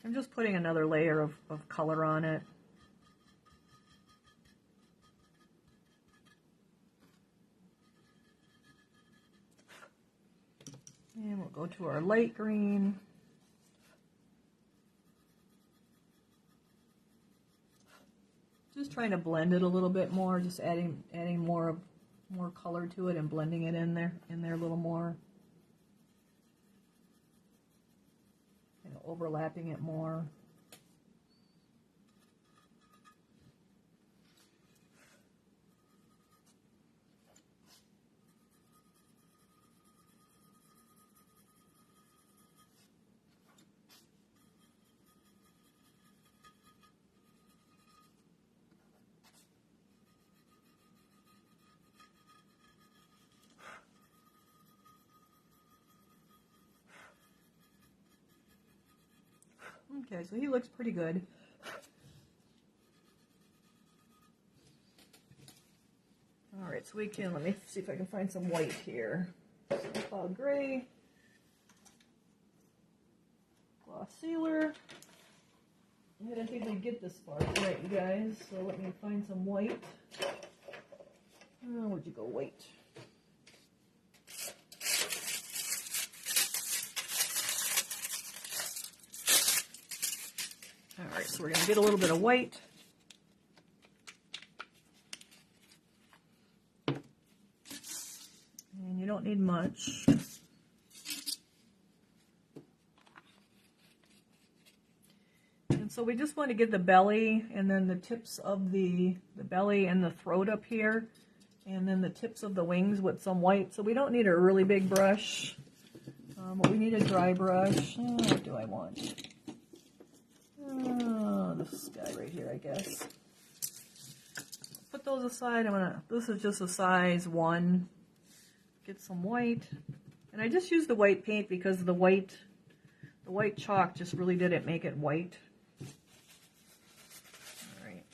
Speaker 1: I'm just putting another layer of color on it. And we'll go to our light green. Just trying to blend it a little bit more, just adding more color to it and blending it in there a little more. Overlapping it more. Okay, so he looks pretty good. All right, so let me see if I can find some white here. Cloud gray, gloss sealer. I didn't think we'd get this far tonight, you guys, so let me find some white. Where'd you go, white? All right, so we're going to get a little bit of white. And you don't need much. And So we just want to get the belly and then the tips of the belly and the throat up here, and then the tips of the wings with some white. So we don't need a really big brush, but we need a dry brush. What do I want? This guy right here, I guess. Put those aside. This is just a size 1. Get some white. And I just used the white paint because the white chalk just really didn't make it white. All right.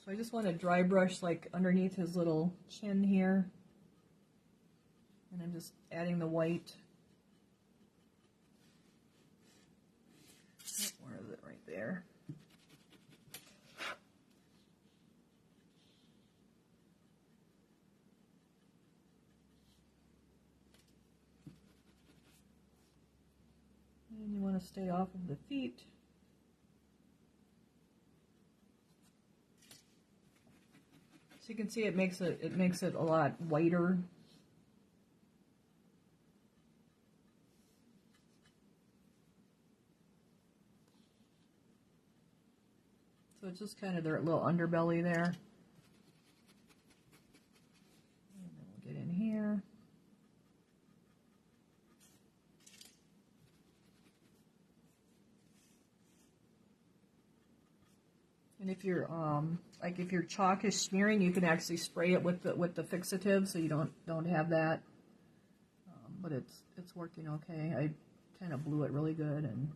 Speaker 1: So I just want to dry brush like underneath his little chin here. And I'm just adding the white. Where is it? Right there. And you want to stay off of the feet. So you can see it makes it a lot whiter. So it's just kind of their little underbelly there. And then we'll get in here. And if you're like if your chalk is smearing, you can actually spray it with the fixative, so you don't have that. But it's working okay. I kind of blew it really good, and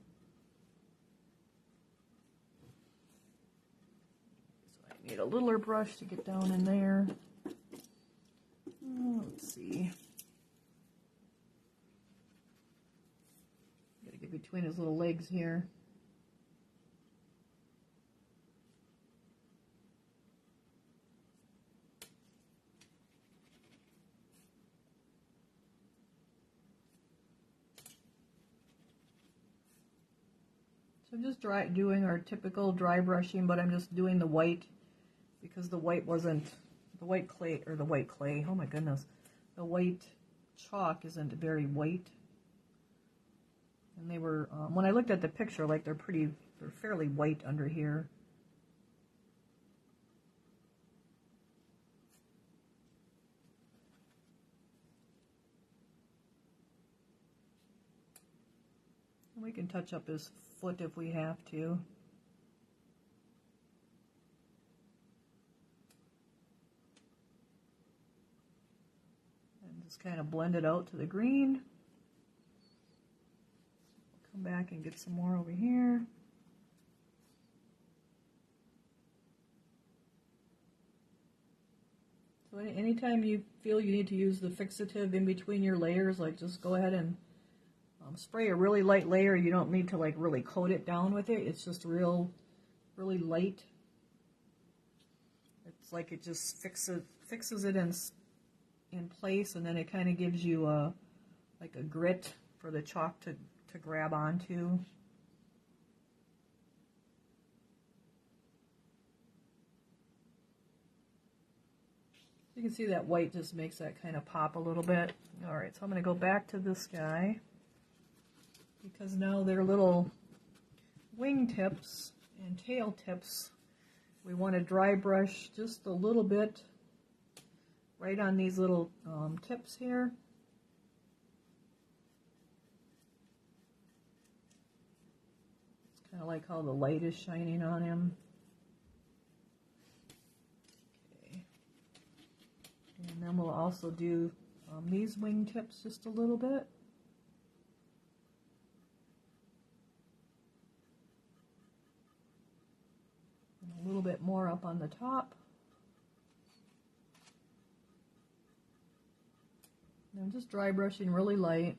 Speaker 1: so I need a littler brush to get down in there. Let's see. Gotta get between his little legs here. So I'm just doing our typical dry brushing, but I'm just doing the white because the white wasn't, the white clay, oh my goodness, the white chalk isn't very white. And they were, when I looked at the picture, like they're fairly white under here. And we can touch up his foot if we have to. And just kind of blend it out to the green. Come back and get some more over here. So anytime you feel you need to use the fixative in between your layers, like just go ahead and spray a really light layer. You don't need to like really coat it down with it. It's just really light. It's like it just fixes it in place, and then it kind of gives you like a grit for the chalk to grab onto. You can see that white just makes that kind of pop a little bit. All right, so I'm going to go back to this guy, because now their little wing tips and tail tips, we want to dry brush just a little bit right on these little tips here. It's kind of like how the light is shining on him. Okay. And then we'll also do these wing tips just a little bit. A little bit more up on the top. And I'm just dry brushing really light.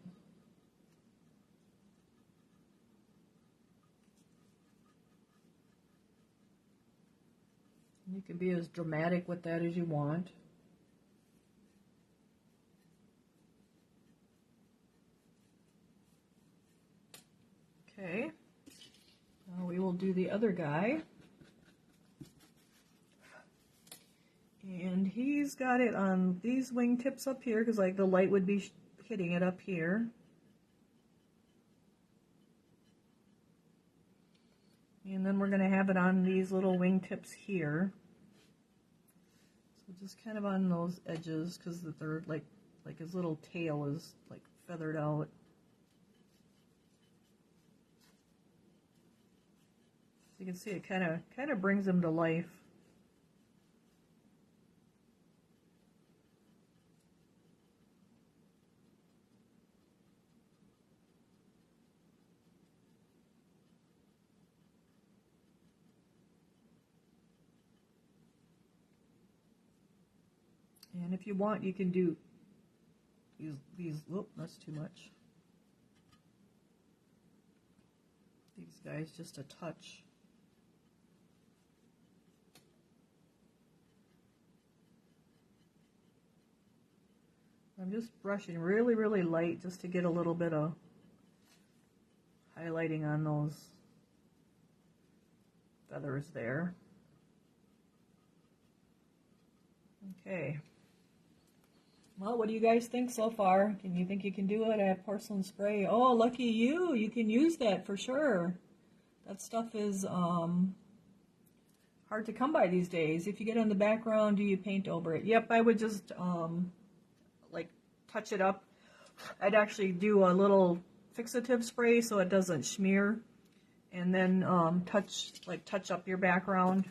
Speaker 1: And you can be as dramatic with that as you want. Okay. Now we will do the other guy. And he's got it on these wing tips up here, because like the light would be hitting it up here. And then we're going to have it on these little wingtips here. So just kind of on those edges, because they're like his little tail is like feathered out. So you can see it kind of brings them to life. And if you want, you can do these, whoop, that's too much. These guys just a touch. I'm just brushing really, really light just to get a little bit of highlighting on those feathers there. Okay. Well, what do you guys think so far? Can you think you can do it? I have porcelain spray. Oh, lucky you. You can use that for sure. That stuff is hard to come by these days. If you get on the background, do you paint over it? Yep, I would just like touch it up. I'd actually do a little fixative spray so it doesn't smear, and then touch up your background.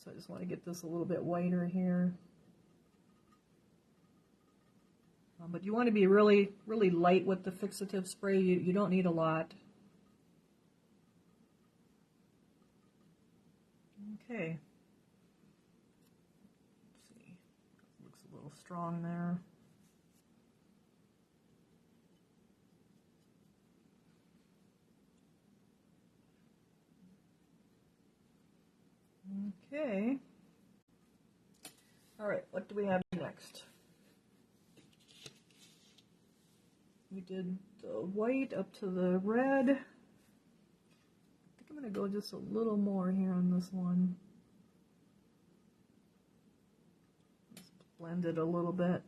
Speaker 1: So I just want to get this a little bit whiter here. But you want to be really, really light with the fixative spray. You don't need a lot. Okay. Let's see. Looks a little strong there. Okay. All right, what do we have next? We did the white up to the red. I think I'm going to go just a little more here on this one. Just blend it a little bit.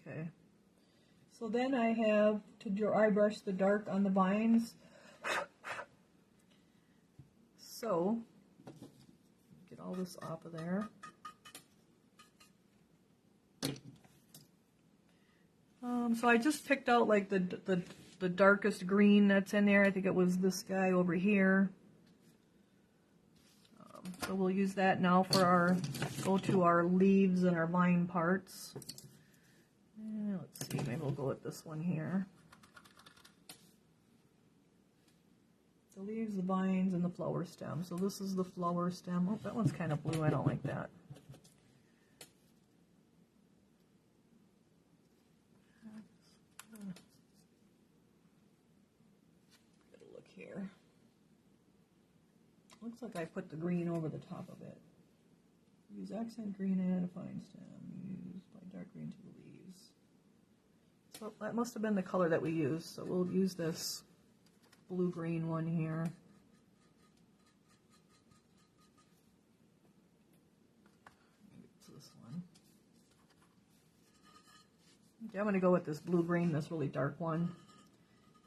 Speaker 1: Okay. So then I have to dry brush the dark on the vines. So, get all this off of there. So I just picked out like the darkest green that's in there. I think it was this guy over here. So we'll use that now for go to our leaves and our vine parts. Let's see, maybe we'll go with this one here. The leaves, the vines, and the flower stem. So this is the flower stem. Oh, that one's kind of blue. I don't like that. Get a look here. Looks like I put the green over the top of it. Use accent green and a fine stem. Use by dark green to the leaves. So that must have been the color that we used. So we'll use this blue-green one here. It's this one. Okay, I'm going to go with this blue-green, this really dark one,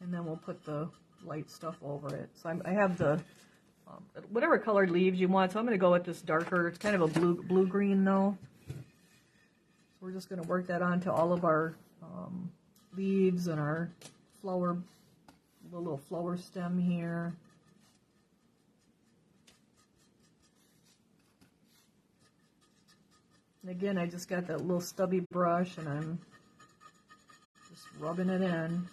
Speaker 1: and then we'll put the light stuff over it. So I have the whatever colored leaves you want. So I'm going to go with this darker. It's kind of a blue-green though. So we're just going to work that onto all of our leaves and our flower. The little flower stem here. And again, I just got that little stubby brush and I'm just rubbing it in.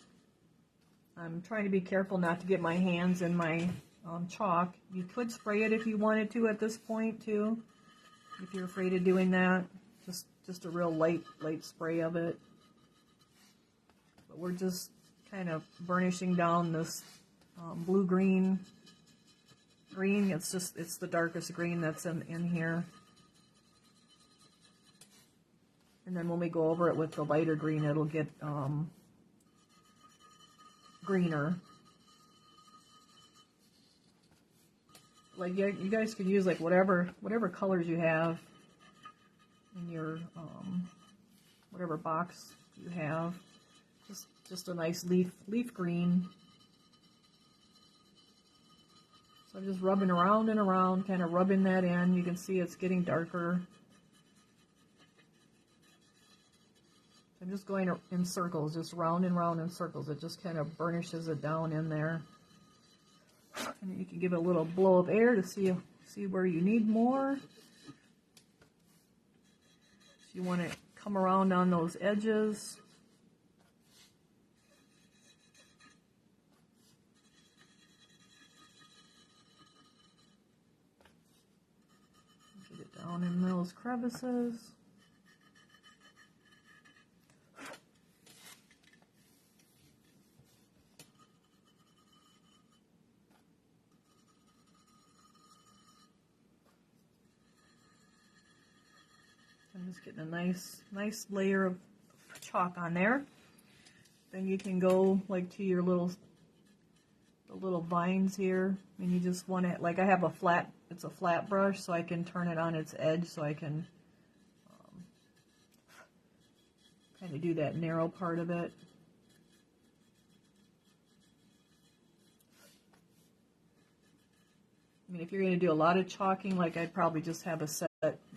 Speaker 1: I'm trying to be careful not to get my hands in my chalk. You could spray it if you wanted to at this point too, if you're afraid of doing that. Just a real light spray of it. But we're just kind of burnishing down this blue-green green. It's the darkest green that's in here. And then when we go over it with the lighter green, it'll get greener. Like you guys could use like whatever colors you have. in your whatever box you have. Just a nice leaf green. So I'm just rubbing around and around, kind of rubbing that in. You can see it's getting darker. I'm just going in circles, just round and round in circles. It just kind of burnishes it down in there. And you can give it a little blow of air to see where you need more. So you want to come around on those edges. Get it down in those crevices. I'm just getting a nice layer of chalk on there. Then you can go like to your the little vines here, and you just want it, like I have it's a flat brush, so I can turn it on its edge, so I can kind of do that narrow part of it. I mean, if you're going to do a lot of chalking, like I'd probably just have a set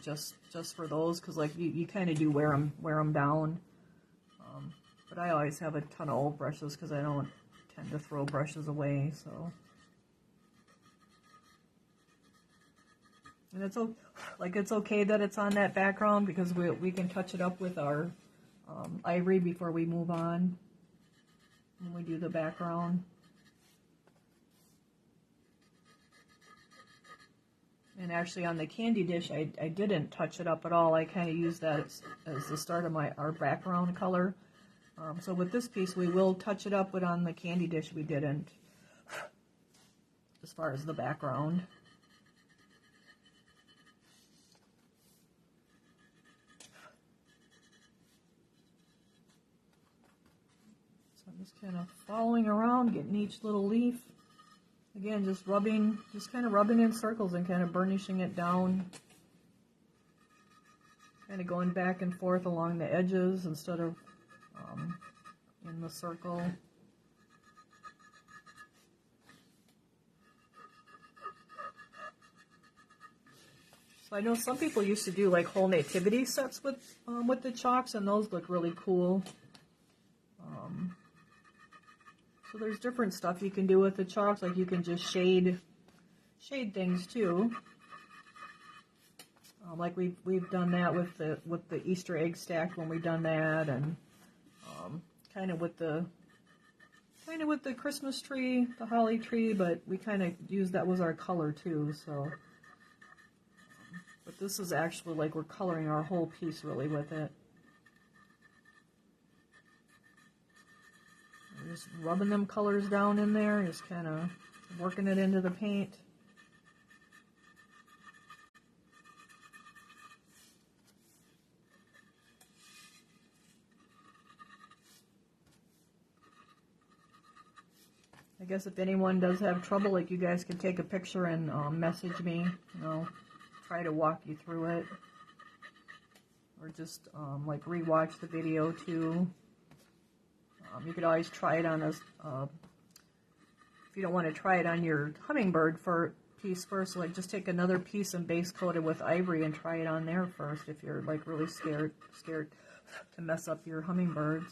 Speaker 1: just for those, because like you kind of do wear them down. But I always have a ton of old brushes because I don't tend to throw brushes away. So, and it's okay that it's on that background, because we can touch it up with our ivory before we move on when we do the background. And actually on the candy dish, I didn't touch it up at all. I kind of used that as the start of our background color. So with this piece, we will touch it up, but on the candy dish, we didn't, as far as the background. So I'm just kind of following around, getting each little leaf. Again, just kind of rubbing in circles and kind of burnishing it down. Kind of going back and forth along the edges instead of in the circle. So I know some people used to do like whole nativity sets with the chalks, and those look really cool. So there's different stuff you can do with the chalks, like you can just shade things too. Like we've done that with the Easter egg stack when we've done that, and kind of with the Christmas tree, the holly tree, but we kind of used that was our color too. So, but this is actually like we're coloring our whole piece really with it. Just rubbing them colors down in there, just kind of working it into the paint. I guess if anyone does have trouble, like you guys can take a picture and message me, try to walk you through it. Or just like rewatch the video too. You could always try it on if you don't want to try it on your hummingbird piece first, like just take another piece and base coat it with ivory and try it on there first if you're like really scared to mess up your hummingbirds.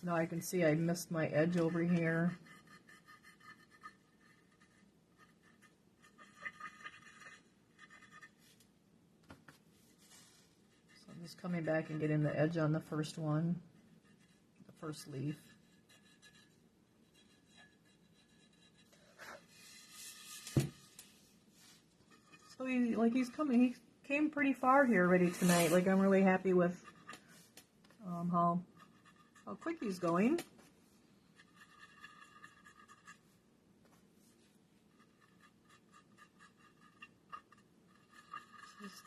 Speaker 1: So now I can see I missed my edge over here. Just coming back and getting the edge on the first one, the first leaf. So he came pretty far here already tonight. Like I'm really happy with how quick he's going.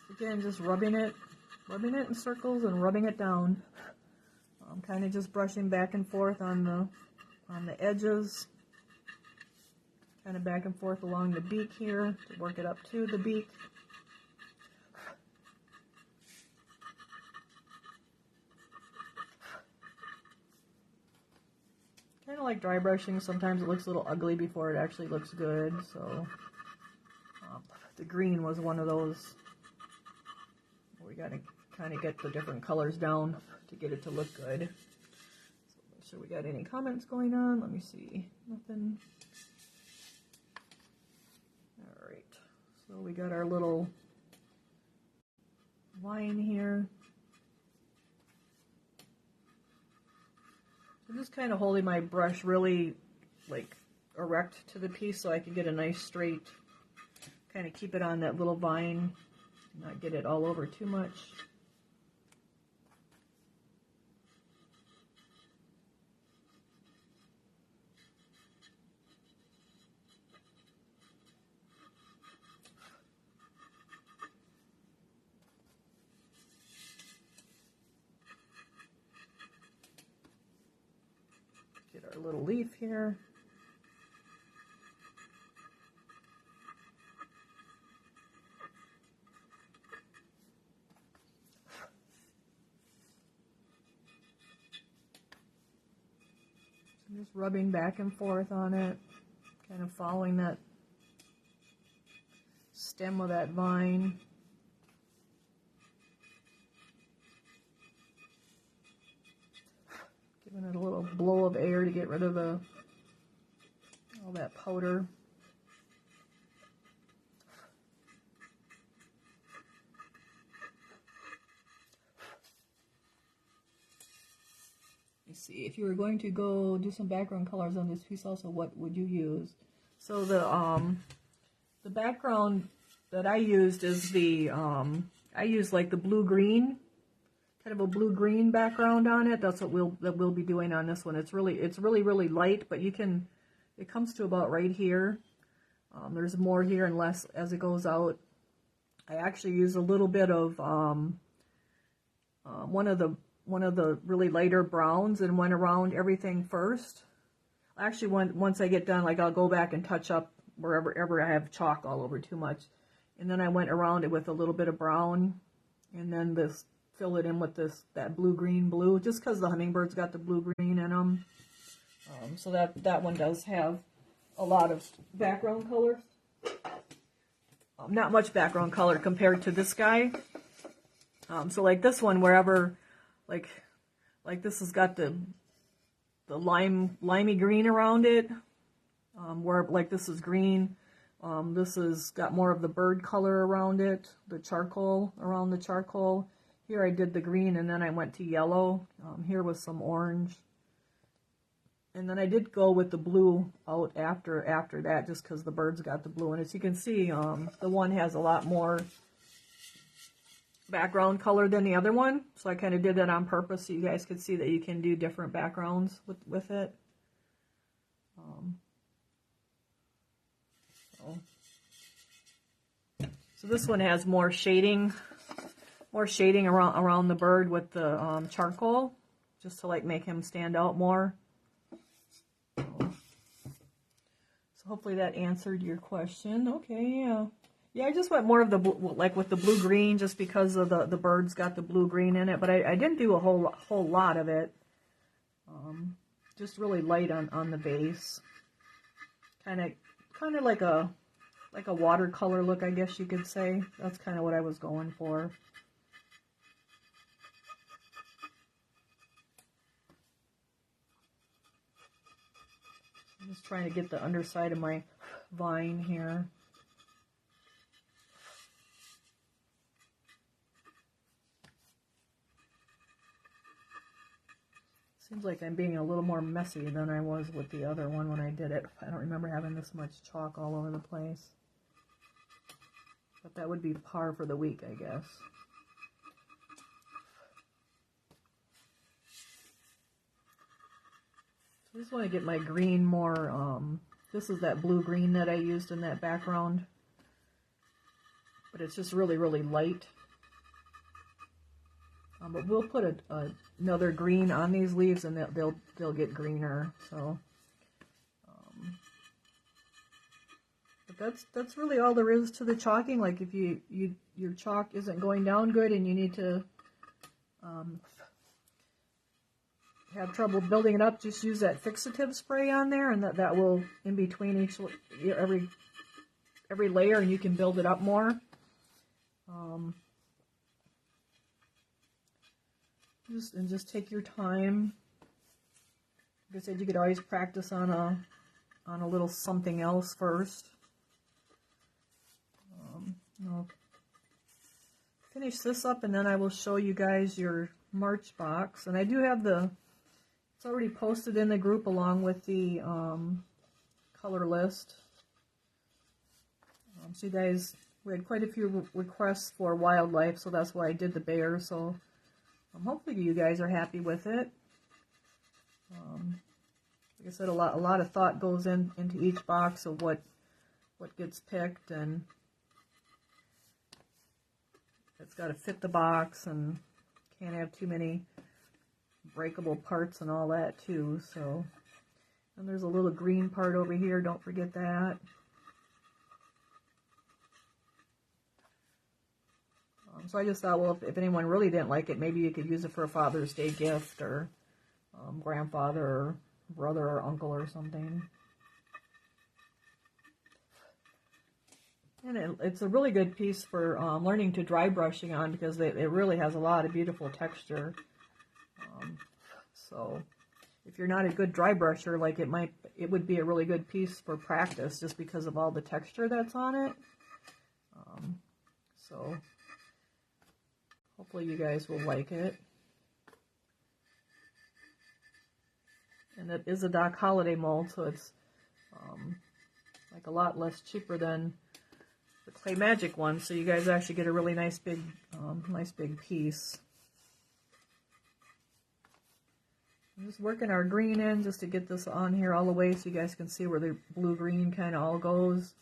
Speaker 1: Again, just rubbing it in circles and rubbing it down. I'm kind of just brushing back and forth on the edges. kind of back and forth along the beak here to work it up to the beak. Kind of like dry brushing, sometimes it looks a little ugly before it actually looks good, so the green was one of those. We got to kind of get the different colors down to get it to look good. So make sure we got any comments going on. Let me see. Nothing. All right. So we got our little line here. I'm just kind of holding my brush really like erect to the piece so I can get a nice straight, kind of keep it on that little vine, not get it all over too much. Get our little leaf here. I'm just rubbing back and forth on it, kind of following that stem of that vine. Giving it a little blow of air to get rid of all that powder. Let's see, if you were going to go do some background colors on this piece also, what would you use? So the background that I used is I used like the blue-green, kind of a blue-green background on it. That's what we'll be doing on this one. It's really light, but it comes to about right here. There's more here and less as it goes out. I actually use a little bit of one of the really lighter browns and went around everything first. Actually, once I get done, like I'll go back and touch up wherever I have chalk all over too much, and then I went around it with a little bit of brown, and then fill it in with that blue, just because the hummingbirds got the blue-green in them. So that one does have a lot of background color. Not much background color compared to this guy. So like this one, wherever, like this has got the limey green around it. Where like this is green, this has got more of the bird color around it, the charcoal around the charcoal. Here I did the green and then I went to yellow. Here was some orange. And then I did go with the blue out after that, just because the birds got the blue. And as you can see, the one has a lot more background color than the other one. So I kind of did that on purpose so you guys could see that you can do different backgrounds with it. So this one has more shading around the bird with the charcoal, just to like make him stand out more. So hopefully that answered your question. Okay, yeah, I just went more of the like with the blue-green, just because of the birds got the blue-green in it, but I didn't do a whole lot of it. Just really light on the base, kind of like a watercolor look, I guess you could say. That's kind of what I was going for. I'm just trying to get the underside of my vine here. Seems like I'm being a little more messy than I was with the other one when I did it. I don't remember having this much chalk all over the place. But that would be par for the week, I guess. So I just want to get my green more, this is that blue-green that I used in that background. But it's just really light. But we'll put another green on these leaves, and they'll get greener. So that's really all there is to the chalking. Like if your chalk isn't going down good and you need to have trouble building it up, just use that fixative spray on there, and that will, in between every layer, and you can build it up more. Just take your time. Like I said, you could always practice on a little something else first. I'll finish this up, and then I will show you guys your March box. And I do have it's already posted in the group along with the color list. So you guys, we had quite a few requests for wildlife, so that's why I did the bear. So hopefully you guys are happy with it. Like I said, a lot of thought goes into each box of what gets picked, and it's got to fit the box and can't have too many breakable parts and all that too. So, and there's a little green part over here, don't forget that. So I just thought, well, if anyone really didn't like it, maybe you could use it for a Father's Day gift, or grandfather or brother or uncle or something. And it's a really good piece for learning to dry brushing on, because it really has a lot of beautiful texture. So if you're not a good dry brusher, like it would be a really good piece for practice, just because of all the texture that's on it. So hopefully you guys will like it. And it is a Doc Holliday mold, so it's like a lot less cheaper than the Clay Magic one. So you guys actually get a really nice big piece. I'm just working our green in just to get this on here all the way, so you guys can see where the blue-green kind of all goes.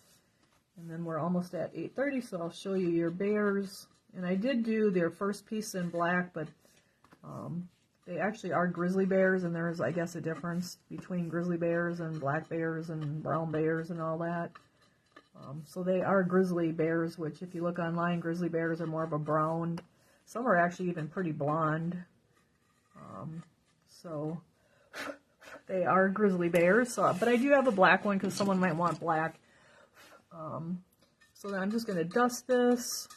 Speaker 1: And then we're almost at 8:30, so I'll show you your bears. And I did do their first piece in black, but they actually are grizzly bears, and there's, I guess, a difference between grizzly bears and black bears and brown bears and all that. So they are grizzly bears, which if you look online, grizzly bears are more of a brown. Some are actually even pretty blonde. So they are grizzly bears. So, but I do have a black one because someone might want black. So then I'm just going to dust this.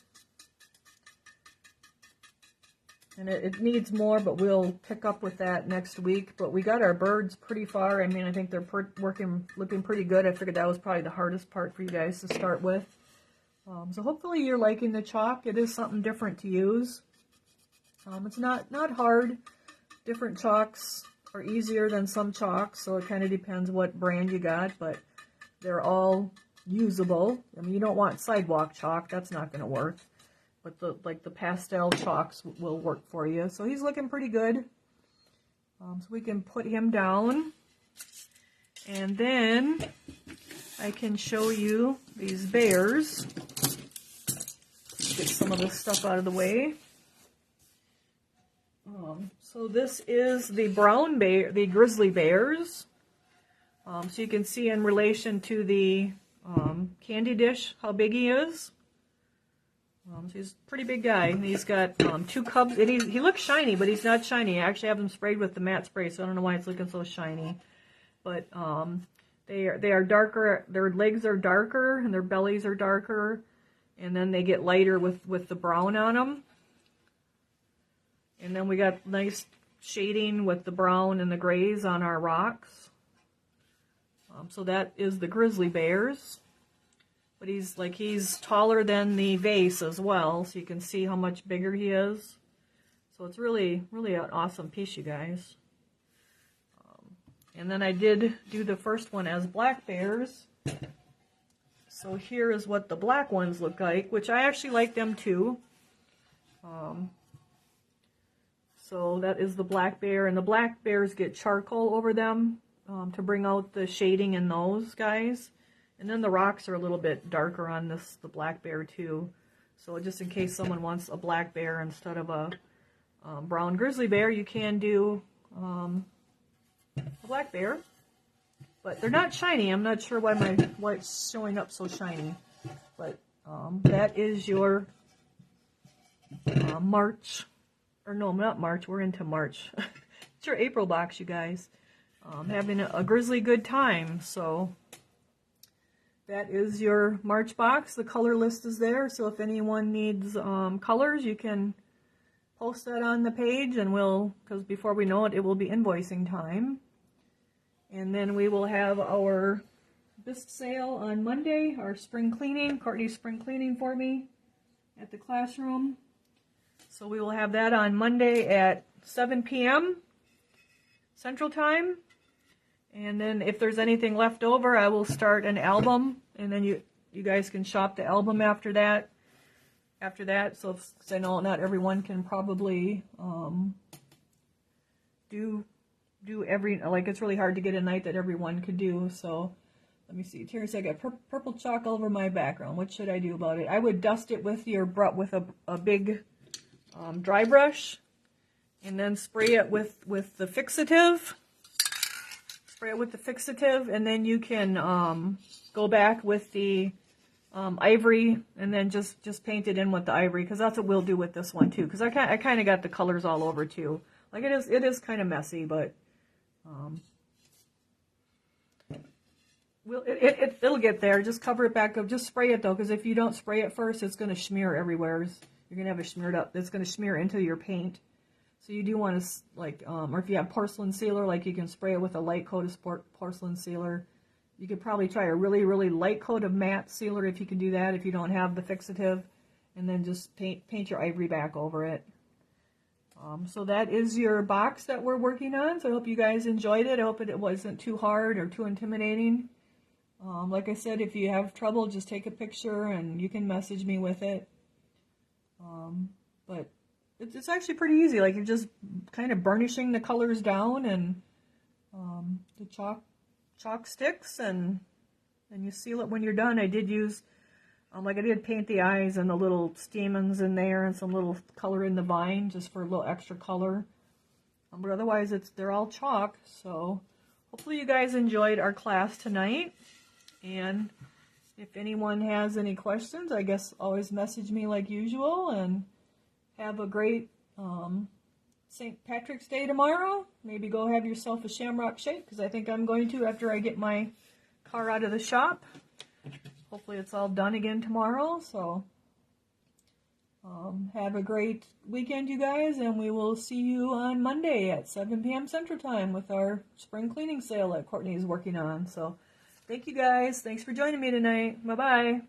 Speaker 1: And it needs more, but we'll pick up with that next week. But we got our birds pretty far. I mean, I think they're looking pretty good. I figured that was probably the hardest part for you guys to start with. So hopefully you're liking the chalk. It is something different to use. It's not hard. Different chalks are easier than some chalks, so it kind of depends what brand you got. But they're all usable. I mean, you don't want sidewalk chalk. That's not going to work. But the pastel chalks will work for you. So he's looking pretty good. So we can put him down. And then I can show you these bears. Get some of this stuff out of the way. So this is the brown bear, the grizzly bears. So you can see in relation to the candy dish how big he is. So he's a pretty big guy. He's got 2 cubs. And he looks shiny, but he's not shiny. I actually have him sprayed with the matte spray, so I don't know why it's looking so shiny. But they are darker. Their legs are darker, and their bellies are darker. And then they get lighter with the brown on them. And then we got nice shading with the brown and the grays on our rocks. So that is the grizzly bears. But he's taller than the vase as well, so you can see how much bigger he is. So it's really, really an awesome piece, you guys. And then I did do the first one as black bears. So here is what the black ones look like, which I actually like them too. So that is the black bear, and the black bears get charcoal over them to bring out the shading in those guys. And then the rocks are a little bit darker on the black bear too. So just in case someone wants a black bear instead of a brown grizzly bear, you can do a black bear. but they're not shiny. I'm not sure why it's showing up so shiny. But that is your March, or no, not March. We're into March. It's your April box, you guys. Having a grizzly good time. So that is your March box. The color list is there. So if anyone needs colors, you can post that on the page, and because before we know it, it will be invoicing time. And then we will have our bisque sale on Monday, our spring cleaning, Courtney's spring cleaning for me at the classroom. So we will have that on Monday at 7 p.m. Central Time. And then if there's anything left over, I will start an album, and then you guys can shop the album after that. So I know not everyone can probably do every, like, it's really hard to get a night that everyone could do. So let me see. Terry said, I got purple chalk all over my background. What should I do about it? I would dust it with a big dry brush, and then spray it with the fixative. Spray it with the fixative, and then you can go back with the ivory, and then just paint it in with the ivory, because that's what we'll do with this one too. Because I kind of got the colors all over too. Like it is kind of messy, but it'll get there. Just cover it back up. Just spray it though, because if you don't spray it first, it's going to smear everywhere. You're going to have it smeared up. It's going to smear into your paint. So you do want to, like, or if you have porcelain sealer, like, you can spray it with a light coat of porcelain sealer. You could probably try a really, really light coat of matte sealer if you can do that, if you don't have the fixative, and then just paint your ivory back over it. So that is your box that we're working on. So I hope you guys enjoyed it. I hope it wasn't too hard or too intimidating. Like I said, if you have trouble, just take a picture and you can message me with it. But it's actually pretty easy. Like, you're just kind of burnishing the colors down, and the chalk sticks, and then you seal it when you're done. I did use, like, I did paint the eyes and the little stamens in there, and some little color in the vine, just for a little extra color. But otherwise, they're all chalk. So hopefully you guys enjoyed our class tonight. And if anyone has any questions, I guess always message me like usual, and have a great St. Patrick's Day tomorrow. Maybe go have yourself a shamrock shake, because I think I'm going to after I get my car out of the shop. Hopefully it's all done again tomorrow. So have a great weekend, you guys, and we will see you on Monday at 7 p.m. Central Time with our spring cleaning sale that Courtney is working on. So thank you guys. Thanks for joining me tonight. Bye-bye.